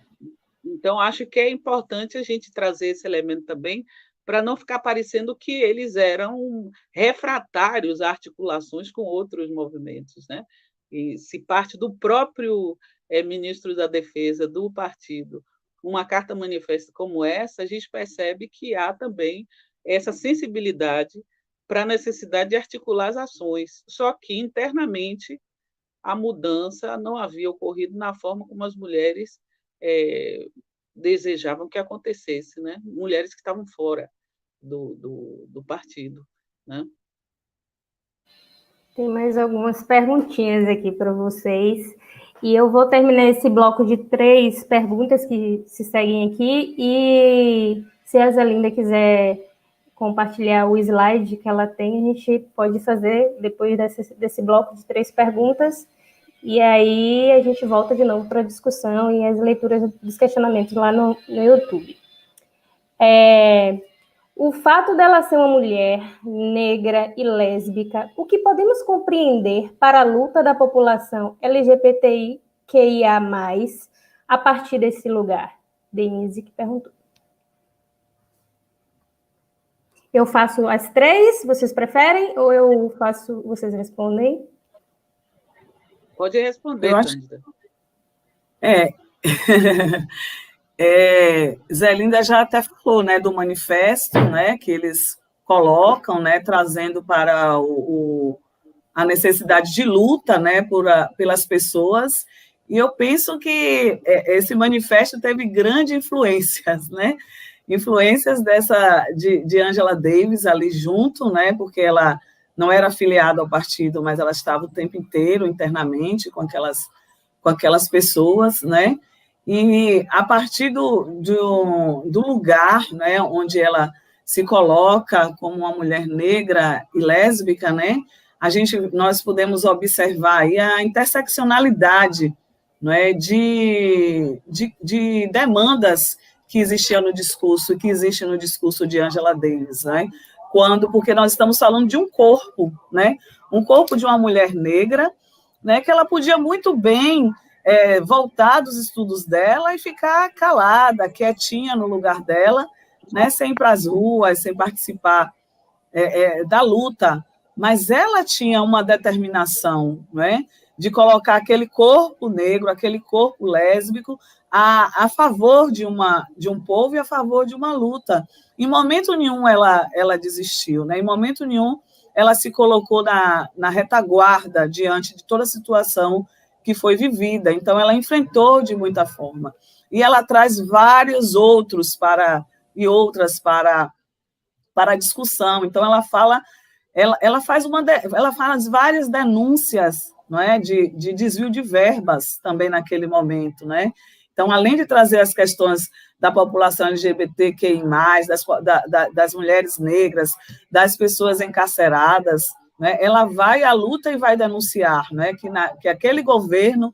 Então, acho que é importante a gente trazer esse elemento também, para não ficar parecendo que eles eram refratários a articulações com outros movimentos, né? E se parte do próprio ministro da Defesa do partido uma carta manifesta como essa, a gente percebe que há também essa sensibilidade para a necessidade de articular as ações, só que internamente a mudança não havia ocorrido na forma como as mulheres desejavam que acontecesse, né? Mulheres que estavam fora do partido, né? Tem mais algumas perguntinhas aqui para vocês, e eu vou terminar esse bloco de 3 perguntas que se seguem aqui, e se a Zelinda quiser compartilhar o slide que ela tem, a gente pode fazer depois desse bloco de 3 perguntas, e aí a gente volta de novo para a discussão e as leituras dos questionamentos lá no YouTube. O fato dela ser uma mulher negra e lésbica, o que podemos compreender para a luta da população LGBTQIA+, a partir desse lugar? Denise que perguntou. Eu faço as 3, vocês preferem? Ou eu faço, vocês respondem? Pode responder, Cândida. Zelinda já até falou, né, do manifesto, né, que eles colocam, né, trazendo para a necessidade de luta, né, pelas pessoas, e eu penso que esse manifesto teve grandes influências, né, influências de Angela Davis ali junto, né, porque ela não era afiliada ao partido, mas ela estava o tempo inteiro internamente com aquelas pessoas, né, e a partir do lugar, né, onde ela se coloca como uma mulher negra e lésbica, né, nós podemos observar aí a interseccionalidade, não é, de demandas que existiam no discurso e que existe no discurso de Angela Davis, né? Porque nós estamos falando de um corpo, né? Um corpo de uma mulher negra, né? Que ela podia muito bem voltar dos estudos dela e ficar calada, quietinha no lugar dela, né? Sem ir para as ruas, sem participar da luta, mas ela tinha uma determinação, né? De colocar aquele corpo negro, aquele corpo lésbico a favor de um povo e a favor de uma luta. Em momento nenhum ela desistiu, né? Em momento nenhum ela se colocou na retaguarda diante de toda a situação que foi vivida. Então, ela enfrentou de muita forma. E ela traz vários outros e outras para a discussão. Então, ela faz várias denúncias, não é, de desvio de verbas também naquele momento, né? Então, além de trazer as questões da população LGBTQI+, das mulheres negras, das pessoas encarceradas, né, ela vai à luta e vai denunciar, né, que aquele governo,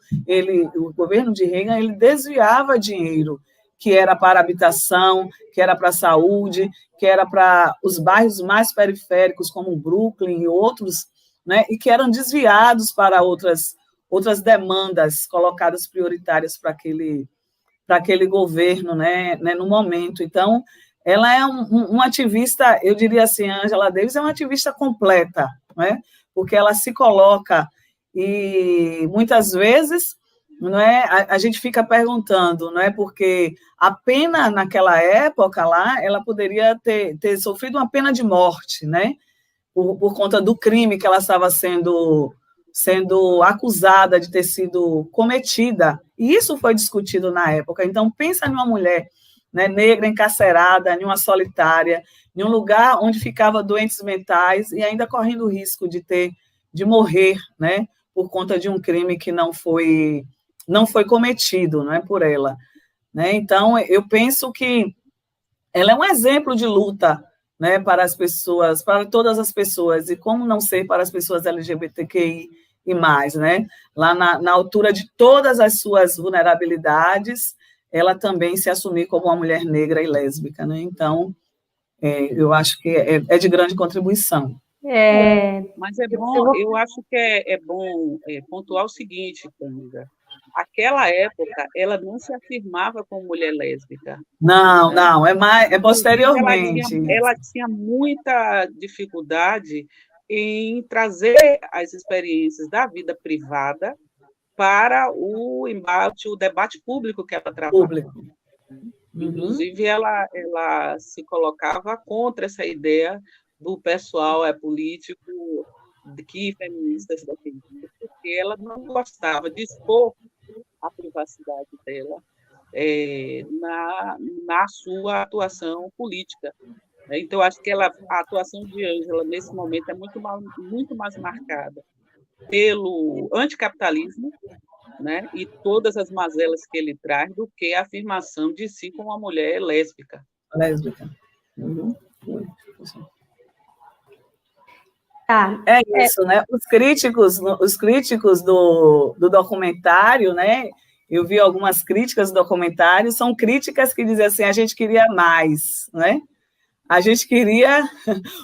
o governo de Reagan, ele desviava dinheiro que era para habitação, que era para saúde, que era para os bairros mais periféricos, como Brooklyn e outros, né, e que eram desviados para outras demandas colocadas prioritárias para aquele governo, né, no momento. Então, ela é um ativista, eu diria assim, a Angela Davis é uma ativista completa, né, porque ela se coloca e, muitas vezes, não é, a gente fica perguntando, não é, porque a pena naquela época lá, ela poderia ter sofrido uma pena de morte, né, por conta do crime que ela estava sendo acusada de ter sido cometida, e isso foi discutido na época. Então, pensa numa mulher, né, negra, encarcerada, em uma solitária, em um lugar onde ficava doentes mentais e ainda correndo o risco de morrer, né, por conta de um crime que não foi cometido, não é, por ela, né? Então, eu penso que ela é um exemplo de luta, né, para as pessoas, para todas as pessoas, e como não ser para as pessoas LGBTQI e mais, né? Lá na altura de todas as suas vulnerabilidades, ela também se assumir como uma mulher negra e lésbica, né? Então, eu acho que é de grande contribuição. Mas é bom, eu acho que é bom pontuar o seguinte, Cândida. Aquela época, ela não se afirmava como mulher lésbica. Não, né? Não, é posteriormente. Ela tinha muita dificuldade em trazer as experiências da vida privada para o embate, o debate público que ela travava. Inclusive, ela se colocava contra essa ideia do pessoal político que feministas defendiam, porque ela não gostava de expor a privacidade dela na sua atuação política. Então, acho que a atuação de Angela, nesse momento, é muito mais marcada pelo anticapitalismo, né, e todas as mazelas que ele traz, do que a afirmação de si como uma mulher lésbica. Lésbica. É isso, né? Os críticos do documentário, né? Eu vi algumas críticas do documentário, são críticas que dizem assim, a gente queria mais, né? A gente queria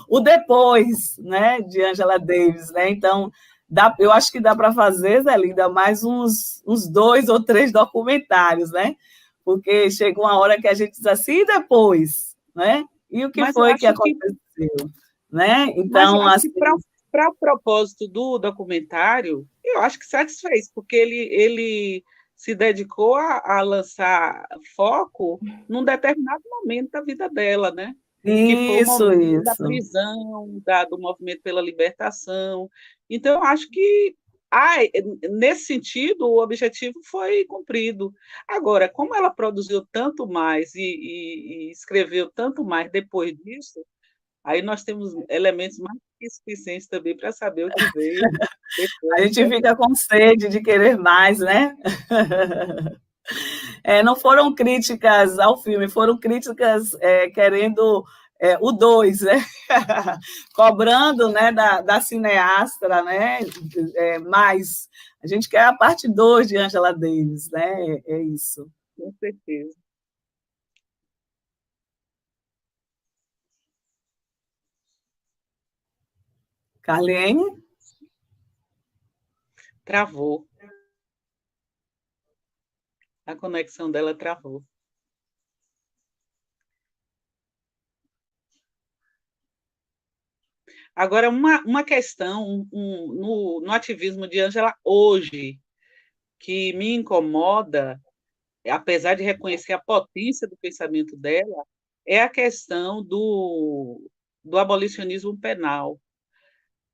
o depois, né, de Angela Davis, né? Então, eu acho que dá para fazer, Zé Linda, mais uns 2 ou 3 documentários, né? Porque chega uma hora que a gente diz assim, e depois, né? E o que foi que aconteceu? Né? Então, assim, para o propósito do documentário, eu acho que satisfez, porque ele se dedicou a lançar foco num determinado momento da vida dela, né? Que foi o momento da prisão, do movimento pela libertação. Então, eu acho que, nesse sentido, o objetivo foi cumprido. Agora, como ela produziu tanto mais e escreveu tanto mais depois disso, aí nós temos elementos mais suficientes também para saber o que veio depois. A gente fica com sede de querer mais, né? Não foram críticas ao filme, foram críticas querendo o 2, né? Cobrando, né, da cineasta, né? Mas a gente quer a parte 2 de Angela Davis, né? É isso. Com certeza. Carlene? Travou. A conexão dela travou. Agora, uma questão no ativismo de Ângela hoje, que me incomoda, apesar de reconhecer a potência do pensamento dela, é a questão do abolicionismo penal,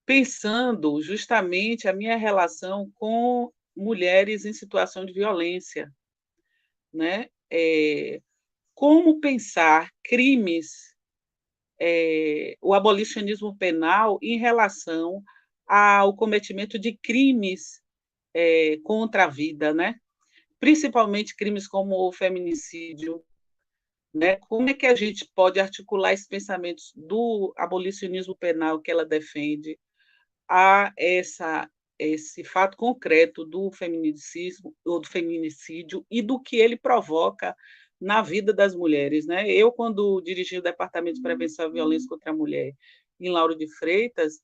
pensando justamente a minha relação com mulheres em situação de violência, né? Como pensar crimes, o abolicionismo penal em relação ao cometimento de crimes contra a vida, né? Principalmente crimes como o feminicídio, né? Como é que a gente pode articular esses pensamentos do abolicionismo penal que ela defende a esse fato concreto do feminicídio, ou do feminicídio e do que ele provoca na vida das mulheres, né? Eu, quando dirigi o Departamento de Prevenção à Violência contra a Mulher em Lauro de Freitas,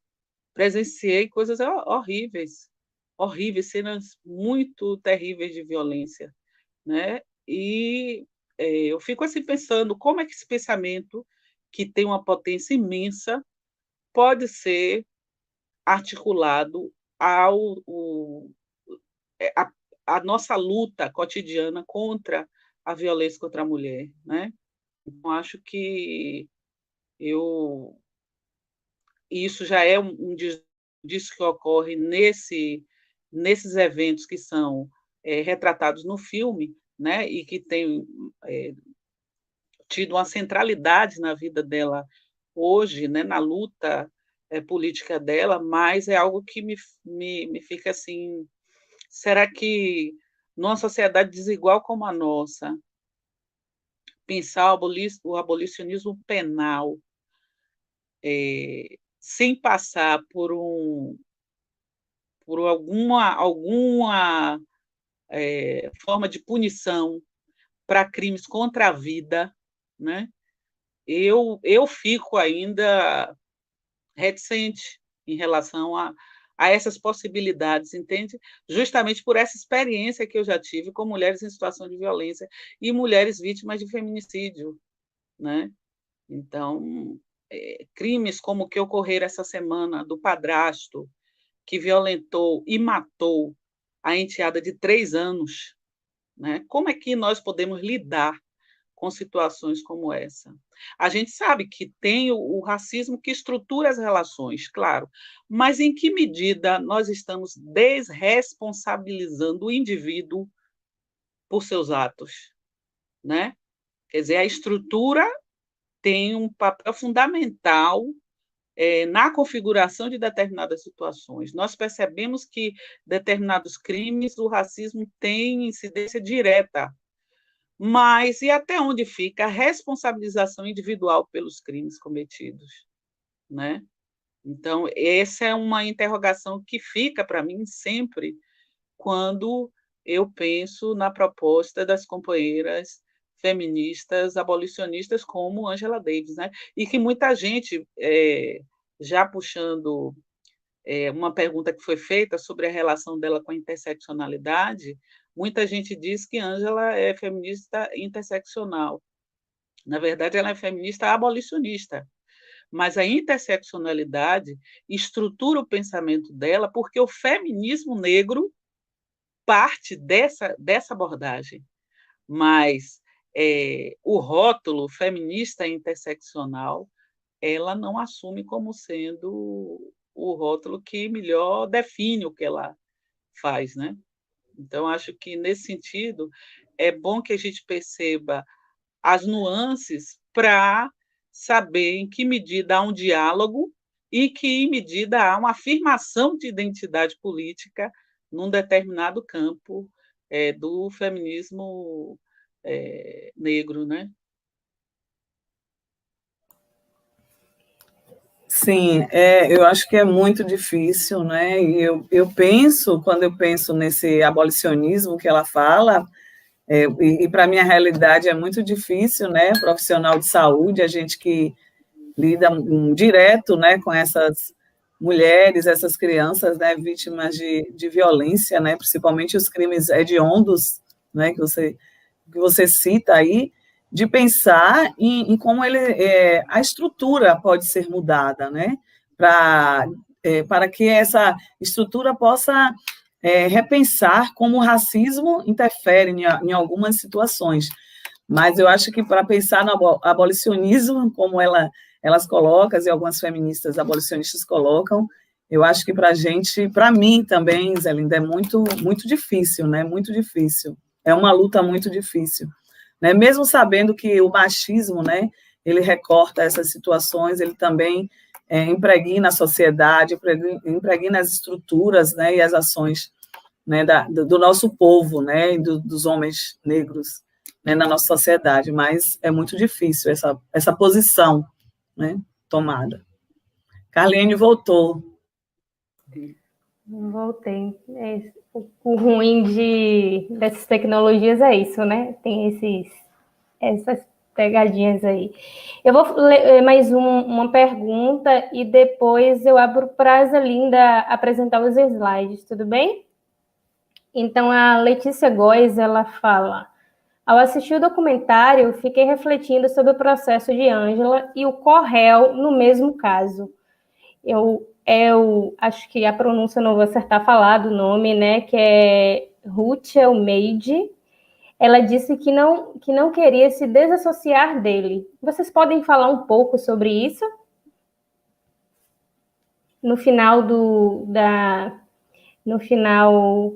presenciei coisas horríveis, horríveis, cenas muito terríveis de violência, né? E eu fico assim pensando como é que esse pensamento, que tem uma potência imensa, pode ser articulado a, a nossa luta cotidiana contra a violência contra a mulher, né? Então, acho que eu isso já é disso que ocorre nesses eventos que são retratados no filme, né? E que tem tido uma centralidade na vida dela hoje, né? Na luta política dela, mas é algo que me fica assim. Será que numa sociedade desigual como a nossa, pensar o abolicionismo penal sem passar por alguma forma de punição para crimes contra a vida, né? Eu fico ainda reticente em relação a essas possibilidades, entende? Justamente por essa experiência que eu já tive com mulheres em situação de violência e mulheres vítimas de feminicídio, né? Então, crimes como o que ocorreram essa semana do padrasto, que violentou e matou a enteada de 3 anos, né? Como é que nós podemos lidar com situações como essa? A gente sabe que tem o racismo que estrutura as relações, claro, mas em que medida nós estamos desresponsabilizando o indivíduo por seus atos, né? Quer dizer, a estrutura tem um papel fundamental na configuração de determinadas situações. Nós percebemos que determinados crimes, o racismo tem incidência direta, mas e até onde fica a responsabilização individual pelos crimes cometidos, né? Então, essa é uma interrogação que fica para mim sempre quando eu penso na proposta das companheiras feministas abolicionistas como Angela Davis, né? E que muita gente, já puxando uma pergunta que foi feita sobre a relação dela com a interseccionalidade, muita gente diz que Angela é feminista interseccional. Na verdade, ela é feminista abolicionista, mas a interseccionalidade estrutura o pensamento dela porque o feminismo negro parte dessa abordagem, mas o rótulo feminista interseccional ela não assume como sendo o rótulo que melhor define o que ela faz, né? Então, acho que, nesse sentido, é bom que a gente perceba as nuances para saber em que medida há um diálogo e que em medida há uma afirmação de identidade política num determinado campo do feminismo negro, né? Sim, eu acho que é muito difícil, né? E eu penso, quando eu penso nesse abolicionismo que ela fala, e para mim a realidade é muito difícil, né? Profissional de saúde, a gente que lida direto, né, com essas mulheres, essas crianças, né, vítimas de violência, né, principalmente os crimes hediondos, né, que você cita aí, de pensar em como a estrutura pode ser mudada, né, para que essa estrutura possa repensar como o racismo interfere em algumas situações. Mas eu acho que para pensar no abolicionismo, como elas colocam, e algumas feministas abolicionistas colocam, eu acho que para a gente, para mim também, Zé Linda, é muito, muito difícil, né? Muito difícil. É uma luta muito difícil, né? Mesmo sabendo que o machismo, né? Ele recorta essas situações, ele também impregna a sociedade, impregna as estruturas, né? E as ações, né? Do nosso povo, né? E dos homens negros, né? Na nossa sociedade. Mas é muito difícil essa posição, né, tomada. Carlene voltou. Voltei. O ruim dessas tecnologias é isso, né? Tem essas pegadinhas aí. Eu vou ler mais uma pergunta e depois eu abro para a Zelinda apresentar os slides, tudo bem? Então, a Letícia Góes, ela fala: ao assistir o documentário, fiquei refletindo sobre o processo de Ângela e o Corréu no mesmo caso. Eu acho que a pronúncia não vou acertar falar do nome, né? Que é Ruth Elmeide. Ela disse que não queria se desassociar dele. Vocês podem falar um pouco sobre isso? No final no final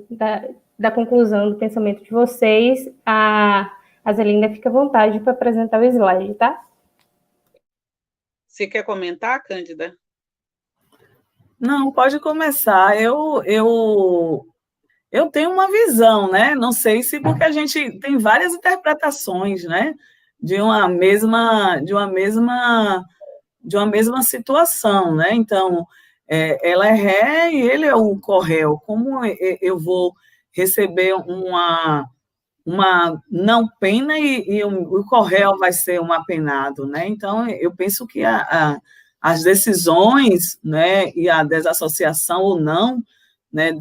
da conclusão do pensamento de vocês, a Zelinda fica à vontade para apresentar o slide, tá? Você quer comentar, Cândida? Não, pode começar. Eu tenho uma visão, né? Não sei se porque a gente tem várias interpretações, né? De uma mesma situação, né? Então, ela é ré e ele é o corréu. Como eu vou receber uma não pena e o corréu vai ser um apenado, né? Então, eu penso que as decisões, né, e a desassociação ou não, né,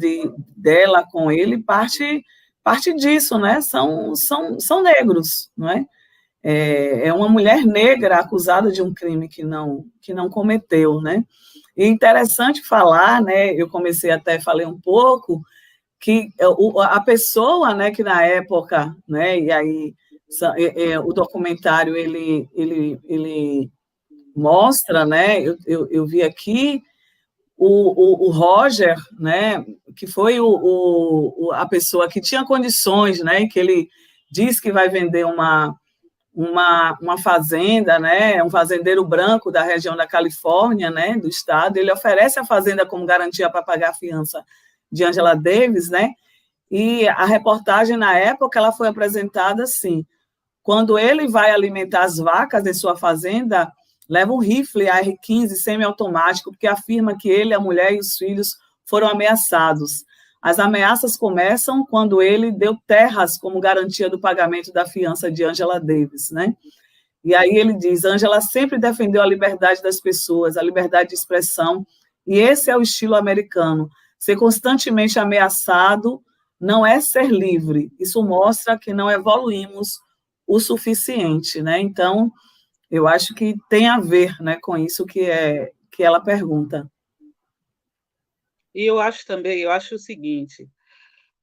dela com ele parte disso, né? São negros, não é? É uma mulher negra acusada de um crime que não cometeu, né? E interessante falar, né? Eu comecei até falei um pouco que a pessoa, né, que na época, né, e aí o documentário ele mostra, né, eu vi aqui o Roger, né, que foi a pessoa que tinha condições, né, que ele diz que vai vender uma fazenda, né, um fazendeiro branco da região da Califórnia, né, do estado, ele oferece a fazenda como garantia para pagar a fiança de Angela Davis, né, e a reportagem na época ela foi apresentada assim, quando ele vai alimentar as vacas em sua fazenda, leva um rifle AR-15 semiautomático, porque afirma que ele, a mulher e os filhos foram ameaçados. As ameaças começam quando ele deu terras como garantia do pagamento da fiança de Angela Davis, né? E aí ele diz, Angela sempre defendeu a liberdade das pessoas, a liberdade de expressão, e esse é o estilo americano. Ser constantemente ameaçado não é ser livre. Isso mostra que não evoluímos o suficiente, né? Então, eu acho que tem a ver, né, com isso que ela pergunta. E eu acho também, eu acho o seguinte,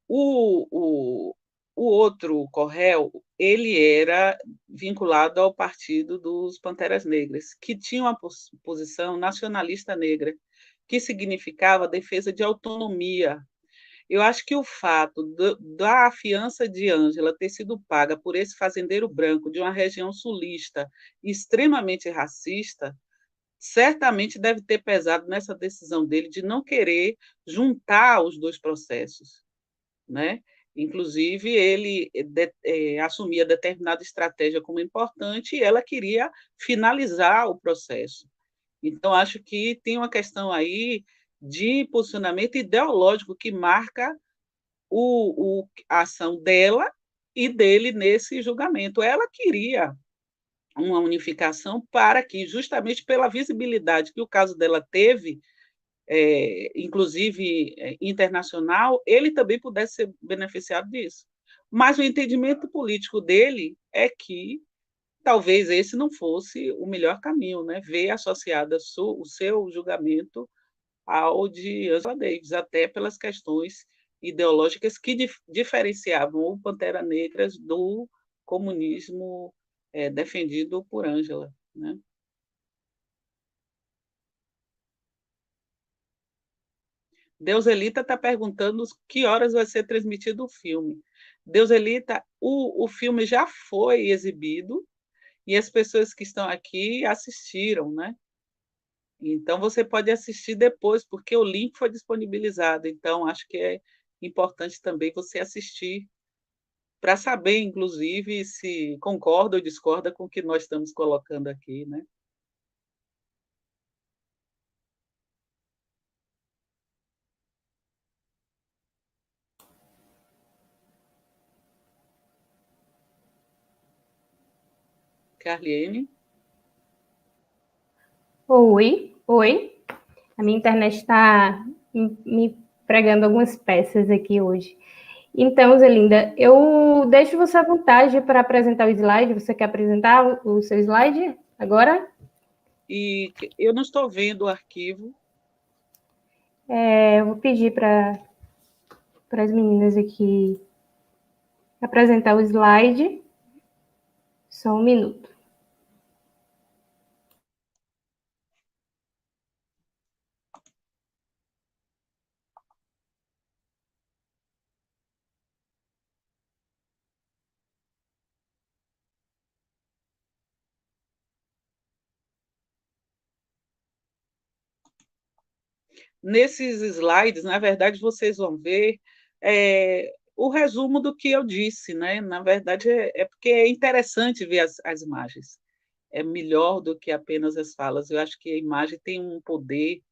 o, o, o outro Corréu, ele era vinculado ao Partido dos Panteras Negras, que tinha uma posição nacionalista negra, que significava defesa de autonomia. Eu acho que o fato da fiança de Ângela ter sido paga por esse fazendeiro branco de uma região sulista extremamente racista certamente deve ter pesado nessa decisão dele de não querer juntar os dois processos, né? Inclusive, ele assumia determinada estratégia como importante e ela queria finalizar o processo. Então, acho que tem uma questão aí de posicionamento ideológico que marca a ação dela e dele nesse julgamento. Ela queria uma unificação para que, justamente pela visibilidade que o caso dela teve, inclusive internacional, ele também pudesse ser beneficiado disso. Mas o entendimento político dele é que talvez esse não fosse o melhor caminho, né? Ver associado o seu julgamento ao de Angela Davis, até pelas questões ideológicas que diferenciavam o Pantera Negra do comunismo defendido por Angela, né? Deuselita está perguntando que horas vai ser transmitido o filme. Deuselita, o filme já foi exibido e as pessoas que estão aqui assistiram, né? Então, você pode assistir depois, porque o link foi disponibilizado. Então, acho que é importante também você assistir, para saber, inclusive, se concorda ou discorda com o que nós estamos colocando aqui, né? Carliene? Oi, oi. A minha internet está me pregando algumas peças aqui hoje. Então, Zelinda, eu deixo você à vontade para apresentar o slide. Você quer apresentar o seu slide agora? E eu não estou vendo o arquivo. Eu vou pedir para as meninas aqui apresentar o slide. Só um minuto. Nesses slides, na verdade, vocês vão ver o resumo do que eu disse, né? Na verdade, é porque é interessante ver as imagens. É melhor do que apenas as falas. Eu acho que a imagem tem um poder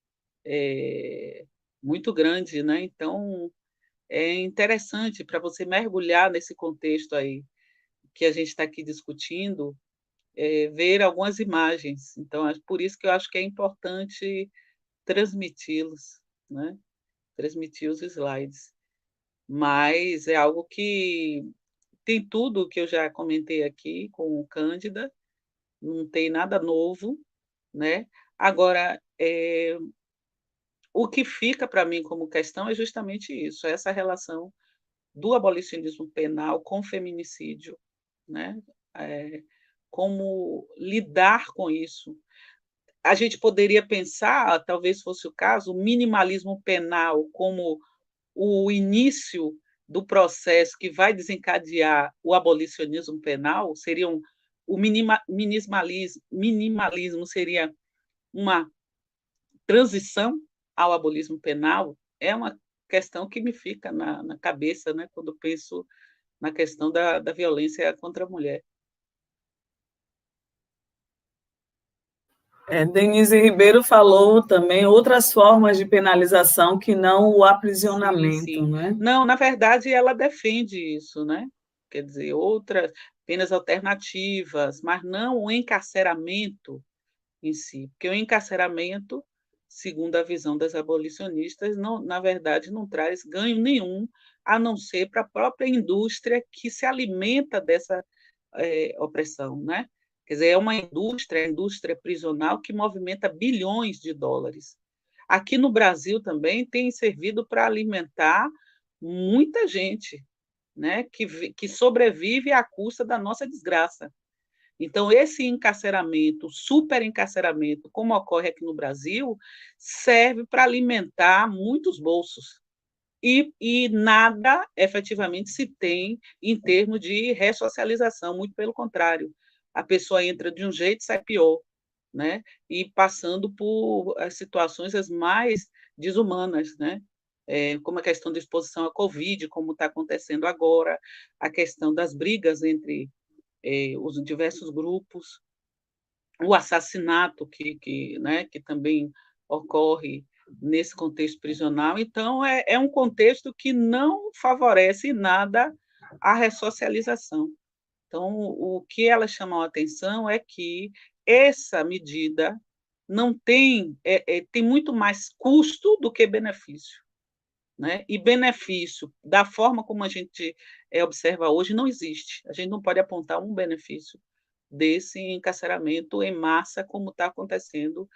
muito grande, né? Então, é interessante para você mergulhar nesse contexto aí que a gente está aqui discutindo, ver algumas imagens. Então, é por isso que eu acho que é importante transmiti-los, né? Transmitir os slides. Mas é algo que tem tudo que eu já comentei aqui com o Cândida, não tem nada novo, né? Agora, o que fica para mim como questão é justamente isso, essa relação do abolicionismo penal com o feminicídio, né? Como lidar com isso. A gente poderia pensar, talvez fosse o caso, o minimalismo penal como o início do processo que vai desencadear o abolicionismo penal, o minimalismo seria uma transição ao abolismo penal, é uma questão que me fica na cabeça, né, quando penso na questão da violência contra a mulher. Denise Ribeiro falou também outras formas de penalização que não o aprisionamento, sim, sim. né? Não, na verdade, ela defende isso, né? Quer dizer, outras penas alternativas, mas não o encarceramento em si, porque o encarceramento, segundo a visão das abolicionistas, não, na verdade, não traz ganho nenhum, a não ser para a própria indústria que se alimenta dessa opressão, né? Quer dizer, é uma indústria, a indústria prisional, que movimenta bilhões de dólares. Aqui no Brasil também tem servido para alimentar muita gente, né? Que sobrevive à custa da nossa desgraça. Então, esse encarceramento, superencarceramento, como ocorre aqui no Brasil, serve para alimentar muitos bolsos. E nada efetivamente se tem em termos de ressocialização, muito pelo contrário. A pessoa entra de um jeito e sai pior, né? E passando por situações as mais desumanas, né? Como a questão da exposição à Covid, como está acontecendo agora, a questão das brigas entre os diversos grupos, o assassinato né, que também ocorre nesse contexto prisional. Então, é um contexto que não favorece nada a ressocialização. Então, o que elas chamam a atenção é que essa medida não tem muito mais custo do que benefício, né? E benefício, da forma como a gente observa hoje, não existe. A gente não pode apontar um benefício desse encarceramento em massa, como está acontecendo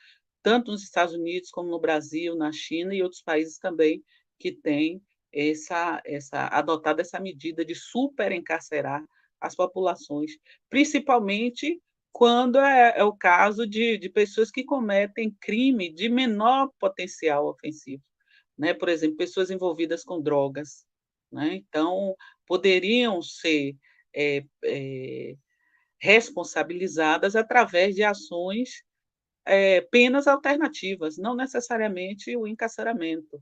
tanto nos Estados Unidos como no Brasil, na China e outros países também que têm adotado essa medida de superencarcerar as populações, principalmente quando é o caso de pessoas que cometem crime de menor potencial ofensivo, né? Por exemplo, pessoas envolvidas com drogas, né? Então, poderiam ser é, é, responsabilizadas através de ações, penas alternativas, não necessariamente o encarceramento.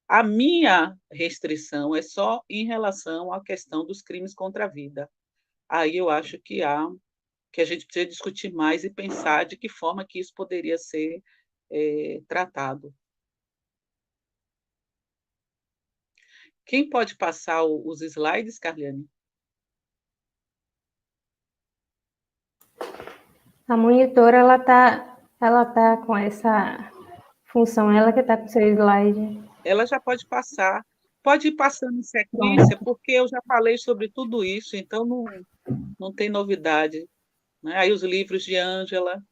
A minha restrição é só em relação à questão dos crimes contra a vida. Aí eu acho que a gente precisa discutir mais e pensar de que forma que isso poderia ser tratado. Quem pode passar os slides, Carliane? A monitora, ela tá com essa função, ela que está com o seu slide. Ela já pode passar. Pode ir passando em sequência, Pronto. porque eu já falei sobre tudo isso, então não tem novidade, né? Aí os livros de Ângela,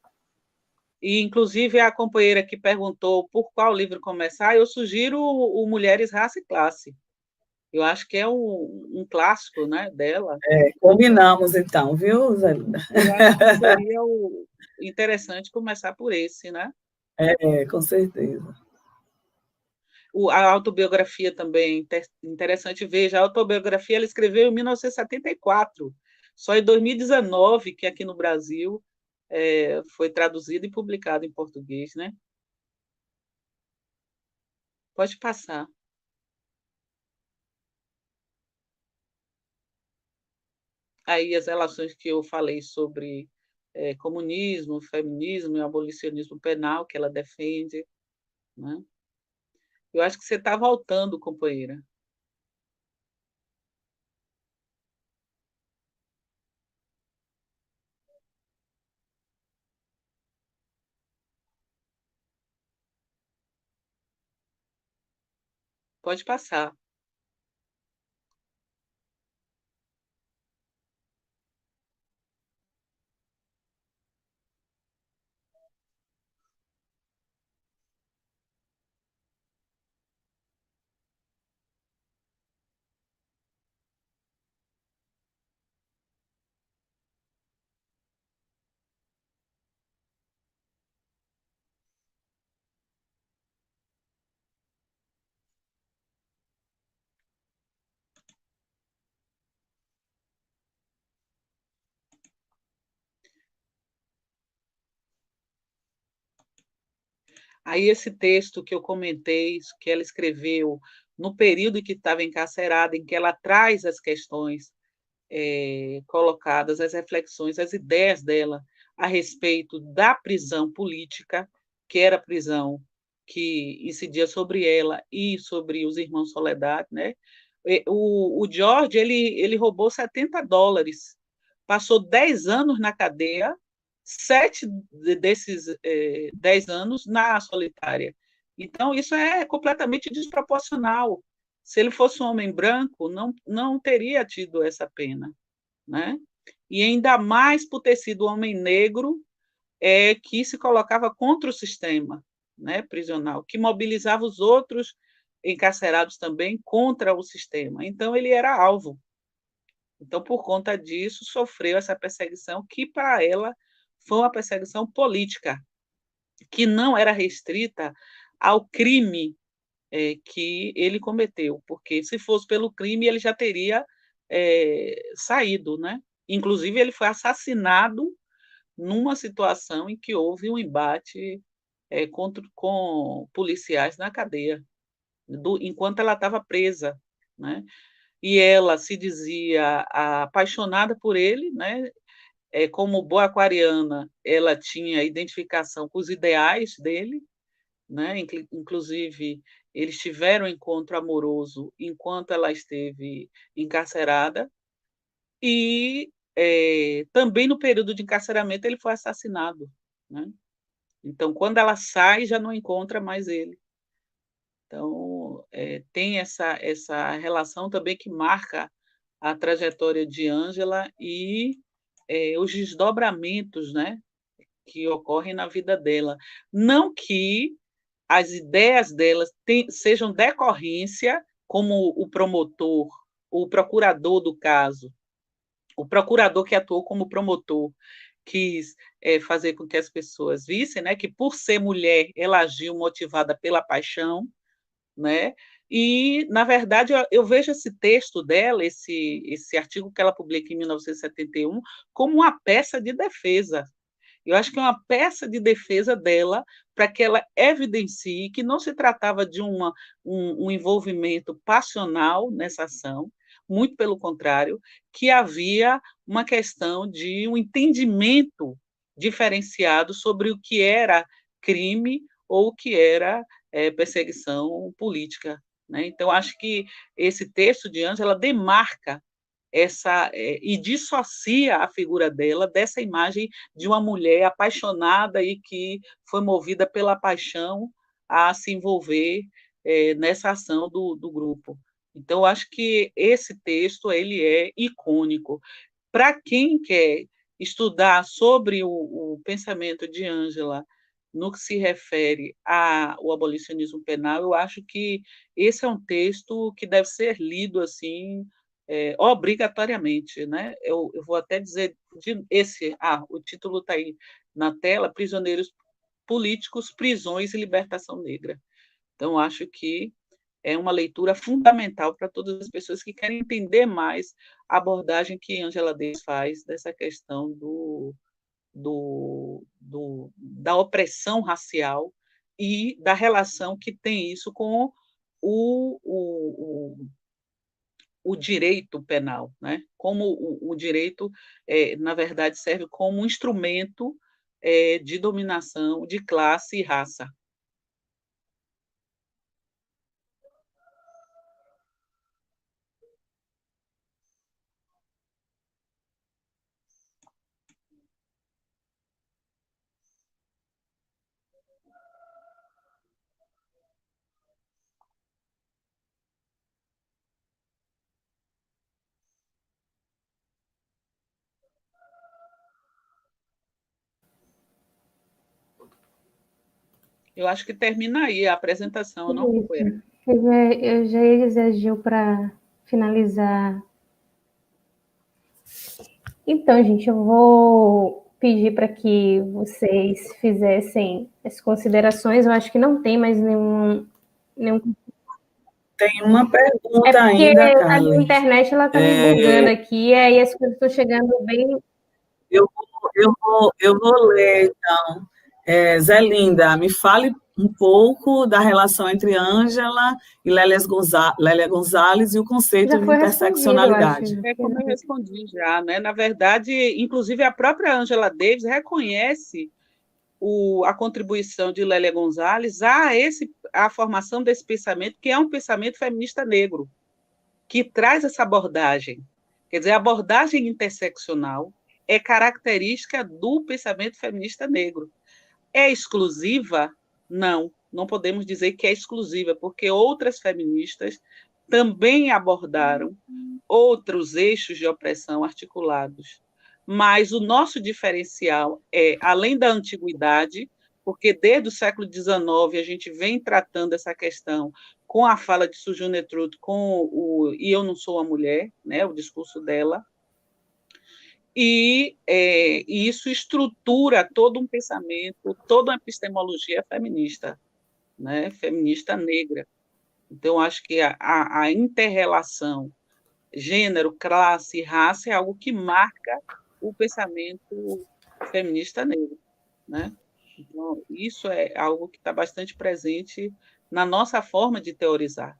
e inclusive a companheira que perguntou por qual livro começar, eu sugiro o Mulheres, Raça e Classe. Eu acho que é um clássico, né, dela. Combinamos, então, viu, Zé? Eu acho que seria interessante começar por esse, né? Com certeza. A autobiografia também, interessante. Veja, a autobiografia ela escreveu em 1974, só em 2019 que aqui no Brasil foi traduzido e publicado em português, né? Pode passar. Aí as relações que eu falei sobre comunismo, feminismo e abolicionismo penal que ela defende, né? Eu acho que você está voltando, companheira. Pode passar. Aí esse texto que eu comentei, que ela escreveu no período em que estava encarcerada, em que ela traz as questões colocadas, as reflexões, as ideias dela a respeito da prisão política, que era a prisão que incidia sobre ela e sobre os irmãos Soledad, né? O George ele roubou US$ 70, passou 10 anos na cadeia, 7 desses 10 anos na solitária. Então, isso é completamente desproporcional. Se ele fosse um homem branco, não teria tido essa pena, né? E ainda mais por ter sido homem negro, que se colocava contra o sistema, né, prisional, que mobilizava os outros encarcerados também contra o sistema. Então, ele era alvo. Então, por conta disso, sofreu essa perseguição, que para ela foi uma perseguição política, que não era restrita ao crime que ele cometeu, porque se fosse pelo crime, ele já teria saído, né? Inclusive, ele foi assassinado numa situação em que houve um embate com policiais na cadeia, enquanto ela estava presa, né? E ela se dizia apaixonada por ele, né? como boa aquariana, ela tinha identificação com os ideais dele, né? Inclusive, eles tiveram um encontro amoroso enquanto ela esteve encarcerada, e também no período de encarceramento ele foi assassinado, né? Então, quando ela sai, já não encontra mais ele. Então, tem essa relação também que marca a trajetória de Ângela e os desdobramentos, né, que ocorrem na vida dela. Não que as ideias delas sejam decorrência, como o promotor, o procurador do caso, o procurador que atuou como promotor, quis fazer com que as pessoas vissem, né, que por ser mulher ela agiu motivada pela paixão, né? E, na verdade, eu vejo esse texto dela, esse artigo que ela publica em 1971, como uma peça de defesa. Eu acho que é uma peça de defesa dela para que ela evidencie que não se tratava de um envolvimento passional nessa ação, muito pelo contrário, que havia uma questão de um entendimento diferenciado sobre o que era crime ou o que era perseguição política, né? Então, acho que esse texto de Ângela demarca e dissocia a figura dela dessa imagem de uma mulher apaixonada e que foi movida pela paixão a se envolver nessa ação do grupo. Então, acho que esse texto ele é icônico. Para quem quer estudar sobre o pensamento de Ângela no que se refere ao abolicionismo penal, eu acho que esse é um texto que deve ser lido assim obrigatoriamente, né? Eu vou até dizer o título está aí na tela: Prisioneiros Políticos, Prisões e Libertação Negra. Então, acho que é uma leitura fundamental para todas as pessoas que querem entender mais a abordagem que Angela Davis faz dessa questão da opressão racial e da relação que tem isso com o, o, o direito penal, né? Como o direito, na verdade, serve como um instrumento de dominação de classe e raça. Eu acho que termina aí a apresentação, não, companheira? Eu já ia dizer, Gil, para finalizar. Então, gente, eu vou pedir para que vocês fizessem as considerações. Eu acho que não tem mais nenhum. Tem uma pergunta porque ainda, a Carly. internet ela está me bugando aqui, e aí as coisas estão chegando bem. Eu vou ler, então. Zé Linda, me fale um pouco da relação entre Ângela e Lélia Gonzalez e o conceito Já de foi respondido, eu acho. interseccionalidade. Como eu respondi já, né? Na verdade, inclusive a própria Angela Davis reconhece a contribuição de Lélia Gonzalez à formação desse pensamento, que é um pensamento feminista negro, que traz essa abordagem. Quer dizer, a abordagem interseccional é característica do pensamento feminista negro. É exclusiva? Não, não podemos dizer que é exclusiva, porque outras feministas também abordaram outros eixos de opressão articulados. Mas o nosso diferencial é, além da antiguidade, porque desde o século XIX a gente vem tratando essa questão com a fala de Susan Truth, com o E Eu Não Sou uma Mulher, né, o discurso dela, e isso estrutura todo um pensamento, toda uma epistemologia feminista, né, feminista negra. Então, acho que a inter-relação gênero, classe, raça é algo que marca o pensamento feminista negro, né? Então, isso é algo que está bastante presente na nossa forma de teorizar.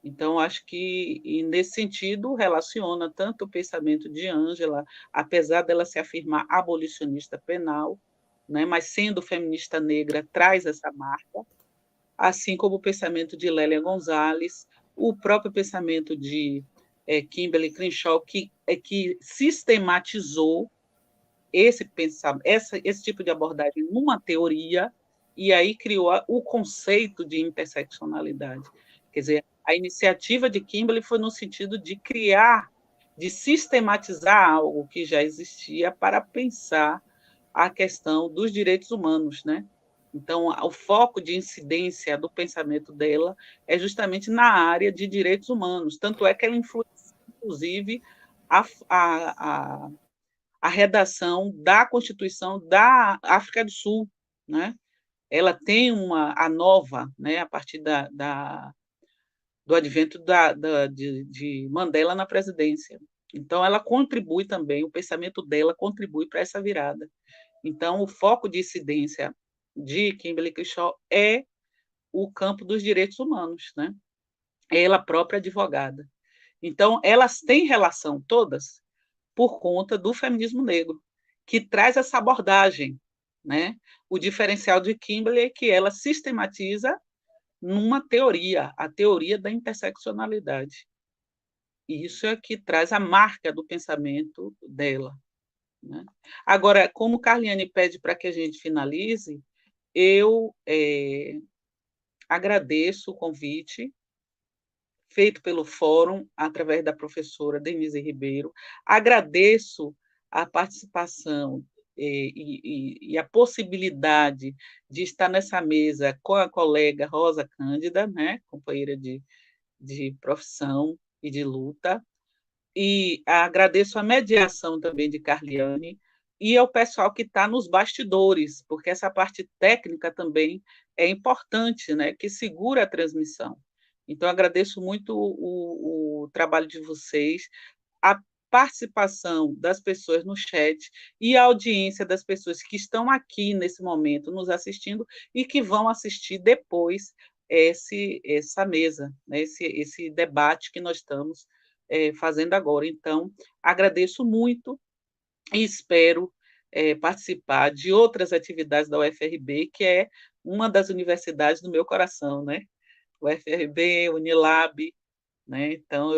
Então, acho que, e nesse sentido, relaciona tanto o pensamento de Ângela, apesar dela se afirmar abolicionista penal, né, mas sendo feminista negra, traz essa marca, assim como o pensamento de Lélia Gonzalez, o próprio pensamento de Kimberly Crenshaw, que sistematizou esse tipo de abordagem numa teoria, e aí criou o conceito de interseccionalidade. Quer dizer, a iniciativa de Kimberly foi no sentido de criar, de sistematizar algo que já existia para pensar a questão dos direitos humanos, né? Então, o foco de incidência do pensamento dela é justamente na área de direitos humanos, tanto é que ela influencia, inclusive, a, a, a a redação da Constituição da África do Sul, né? Ela tem a nova, né, a partir do advento de Mandela na presidência. Então, ela contribui também, o pensamento dela contribui para essa virada. Então, o foco de incidência de Kimberly Crenshaw é o campo dos direitos humanos, né? Ela própria advogada. Então, elas têm relação todas por conta do feminismo negro, que traz essa abordagem, né? O diferencial de Kimberly é que ela sistematiza numa teoria, a teoria da interseccionalidade. E isso é que traz a marca do pensamento dela, né? Agora, como Carliane pede para que a gente finalize, eu agradeço o convite feito pelo Fórum, através da professora Denise Ribeiro. Agradeço a participação e a possibilidade de estar nessa mesa com a colega Rosa Cândida, né, companheira de profissão e de luta, e agradeço a mediação também de Carliane e ao pessoal que está nos bastidores, porque essa parte técnica também é importante, né, que segura a transmissão. Então, agradeço muito o trabalho de vocês, a participação das pessoas no chat e a audiência das pessoas que estão aqui nesse momento nos assistindo e que vão assistir depois essa mesa, né, esse debate que nós estamos fazendo agora. Então, agradeço muito e espero participar de outras atividades da UFRB, que é uma das universidades do meu coração, né? UFRB, Unilab, né? Então,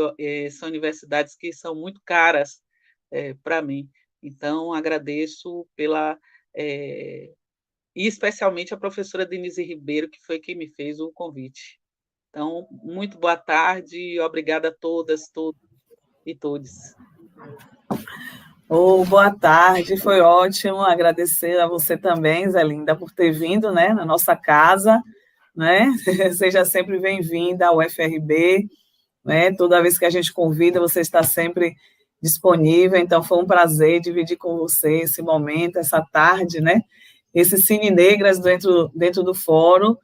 são universidades que são muito caras para mim. Então, agradeço e especialmente a professora Denise Ribeiro, que foi quem me fez o convite. Então, muito boa tarde e obrigada a todas, todos e todos. Boa tarde, foi ótimo. Agradecer a você também, Zé Linda, por ter vindo, né, na nossa casa, né? Seja sempre bem-vinda ao UFRB, né? Toda vez que a gente convida, você está sempre disponível. Então, foi um prazer dividir com você esse momento, essa tarde, né? Esse Cine Negras dentro do fórum,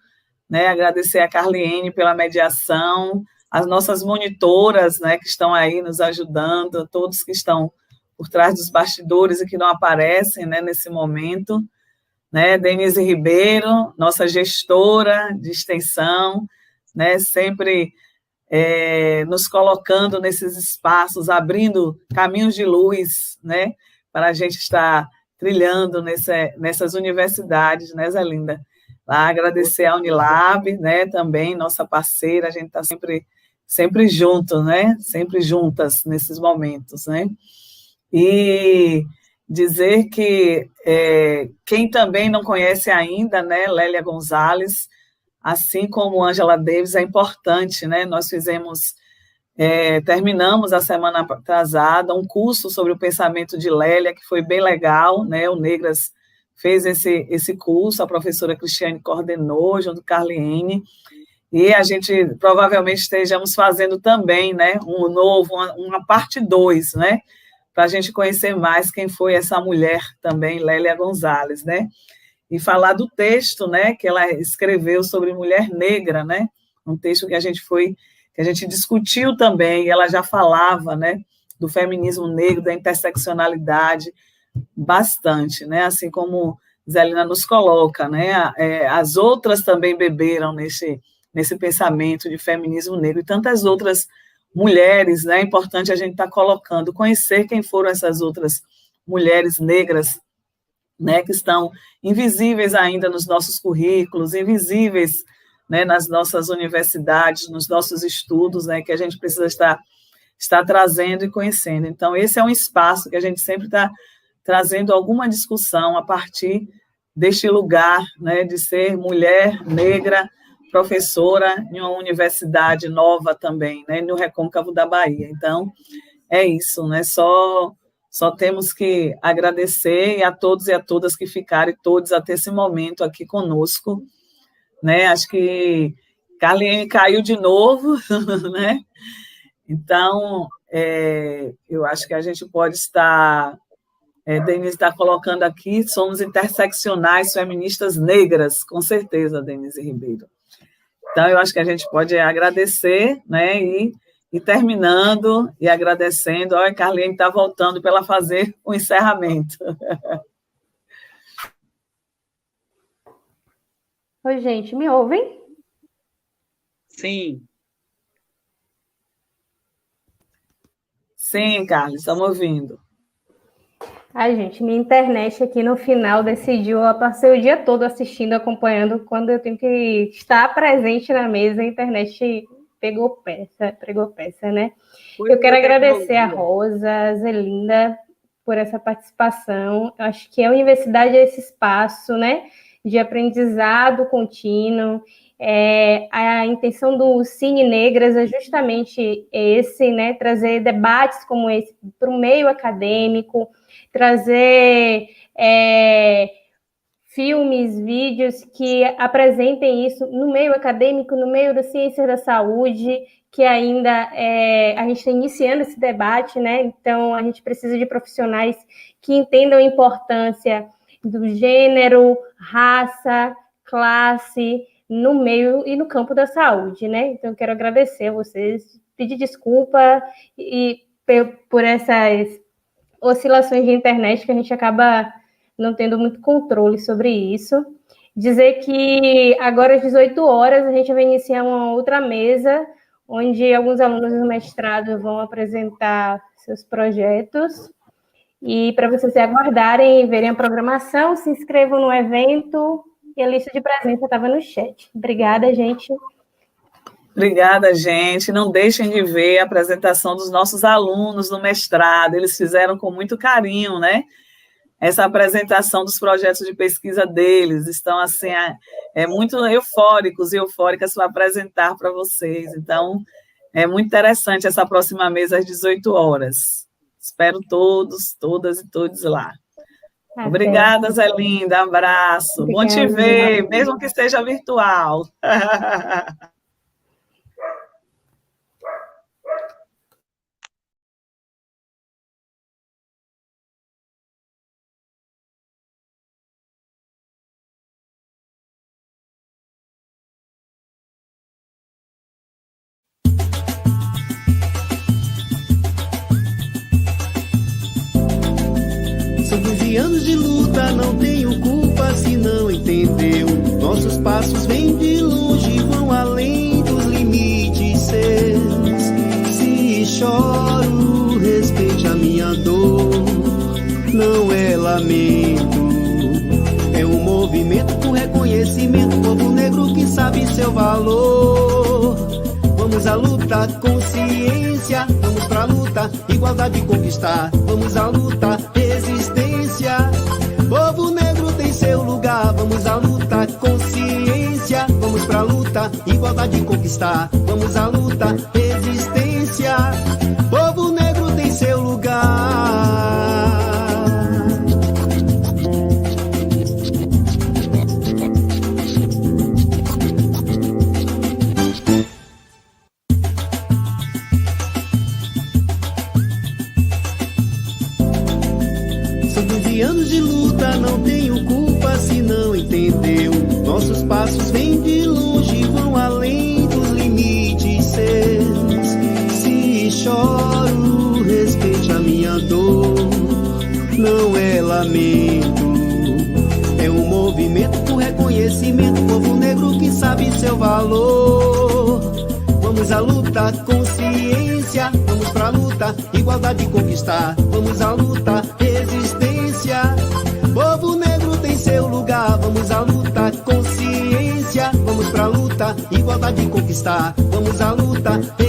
né? Agradecer a Carliene pela mediação, as nossas monitoras, né, que estão aí nos ajudando, todos que estão por trás dos bastidores e que não aparecem, né, nesse momento, né? Denise Ribeiro, nossa gestora de extensão, né, sempre nos colocando nesses espaços, abrindo caminhos de luz, né, para a gente estar trilhando nessas universidades, né, Zé Linda? Lá, agradecer a Unilab, né, também, nossa parceira, a gente está sempre junto, né, sempre juntas nesses momentos, né, e dizer que quem também não conhece ainda, né, Lélia Gonzalez, assim como Angela Davis, é importante, né? Nós terminamos a semana atrasada um curso sobre o pensamento de Lélia, que foi bem legal, né? O Negras fez esse curso, a professora Cristiane coordenou, junto com Carliene, e a gente provavelmente estejamos fazendo também, né, uma parte 2, né, para a gente conhecer mais quem foi essa mulher também, Lélia Gonzalez, né, e falar do texto, né, que ela escreveu sobre mulher negra, né, um texto que a gente discutiu também, e ela já falava, né, do feminismo negro, da interseccionalidade, bastante, né, assim como Zelina nos coloca, né, as outras também beberam nesse nesse pensamento de feminismo negro, e tantas outras mulheres, né? É importante a gente estar colocando, conhecer quem foram essas outras mulheres negras, né, que estão invisíveis ainda nos nossos currículos, invisíveis, né, nas nossas universidades, nos nossos estudos, né, que a gente precisa estar trazendo e conhecendo. Então, esse é um espaço que a gente sempre está trazendo alguma discussão a partir deste lugar, né, de ser mulher negra, professora em uma universidade nova também, né, no Recôncavo da Bahia. Então, é isso, né, só temos que agradecer a todos e a todas que ficaram, todos até esse momento aqui conosco, né, acho que Carliene caiu de novo, né, então, eu acho que a gente pode estar, Denise está colocando aqui, somos interseccionais feministas negras, com certeza, Denise Ribeiro. Então, eu acho que a gente pode agradecer, né, e terminando e agradecendo. Olha, a Carliene está voltando para ela fazer o encerramento. Oi, gente, me ouvem? Sim. Sim, Carlos, estamos ouvindo. Ai, gente, minha internet aqui no final decidiu, eu passei o dia todo assistindo, acompanhando, quando eu tenho que estar presente na mesa, a internet pregou peça, né? Eu quero agradecer a Rosa, a Zelinda, por essa participação. Eu acho que a universidade é esse espaço, né, de aprendizado contínuo. A intenção do Cine Negras é justamente esse, né, trazer debates como esse para o meio acadêmico, trazer filmes, vídeos que apresentem isso no meio acadêmico, no meio das ciências da saúde, que ainda a gente está iniciando esse debate, né? Então, a gente precisa de profissionais que entendam a importância do gênero, raça, classe, no meio e no campo da saúde, né? Então, eu quero agradecer a vocês, pedir desculpa por essas oscilações de internet que a gente acaba não tendo muito controle sobre isso. Dizer que agora às 18 horas a gente vai iniciar uma outra mesa, onde alguns alunos do mestrado vão apresentar seus projetos. E para vocês aguardarem e verem a programação, se inscrevam no evento e a lista de presença estava no chat. Obrigada, gente. Obrigada, gente. Não deixem de ver a apresentação dos nossos alunos no mestrado. Eles fizeram com muito carinho, né? Essa apresentação dos projetos de pesquisa deles. Estão, assim, muito eufóricos e eufóricas para apresentar para vocês. Então, é muito interessante essa próxima mesa às 18 horas. Espero todos, todas e todos lá. Até. Obrigada, Zé Linda. Abraço. Obrigada. Bom te ver, mesmo que seja virtual. São 15 anos de luta, não tenho culpa se não entendeu. Nossos passos vêm de longe, vão além dos limites seus. Se choro, respeite a minha dor. Não é lamento, é um movimento com reconhecimento. Povo negro que sabe seu valor. Vamos à luta, consciência, vamos pra luta, igualdade conquistar. Vamos à luta, resistência, povo negro tem seu lugar. Vamos à luta, consciência, vamos pra luta, igualdade conquistar. Vamos à luta, resistência, povo negro tem seu lugar. Anos de luta, não tenho culpa se não entendeu. Nossos passos vêm de longe, vão além dos limites seus. Se choro, respeite a minha dor. Não é lamento, é um movimento com reconhecimento. merecimento, povo negro que sabe seu valor. Vamos à luta, consciência, vamos pra luta, igualdade conquistar. Vamos à luta, resistência, povo negro tem seu lugar. Vamos à luta, consciência, vamos pra luta, igualdade conquistar. Vamos à luta, resistência.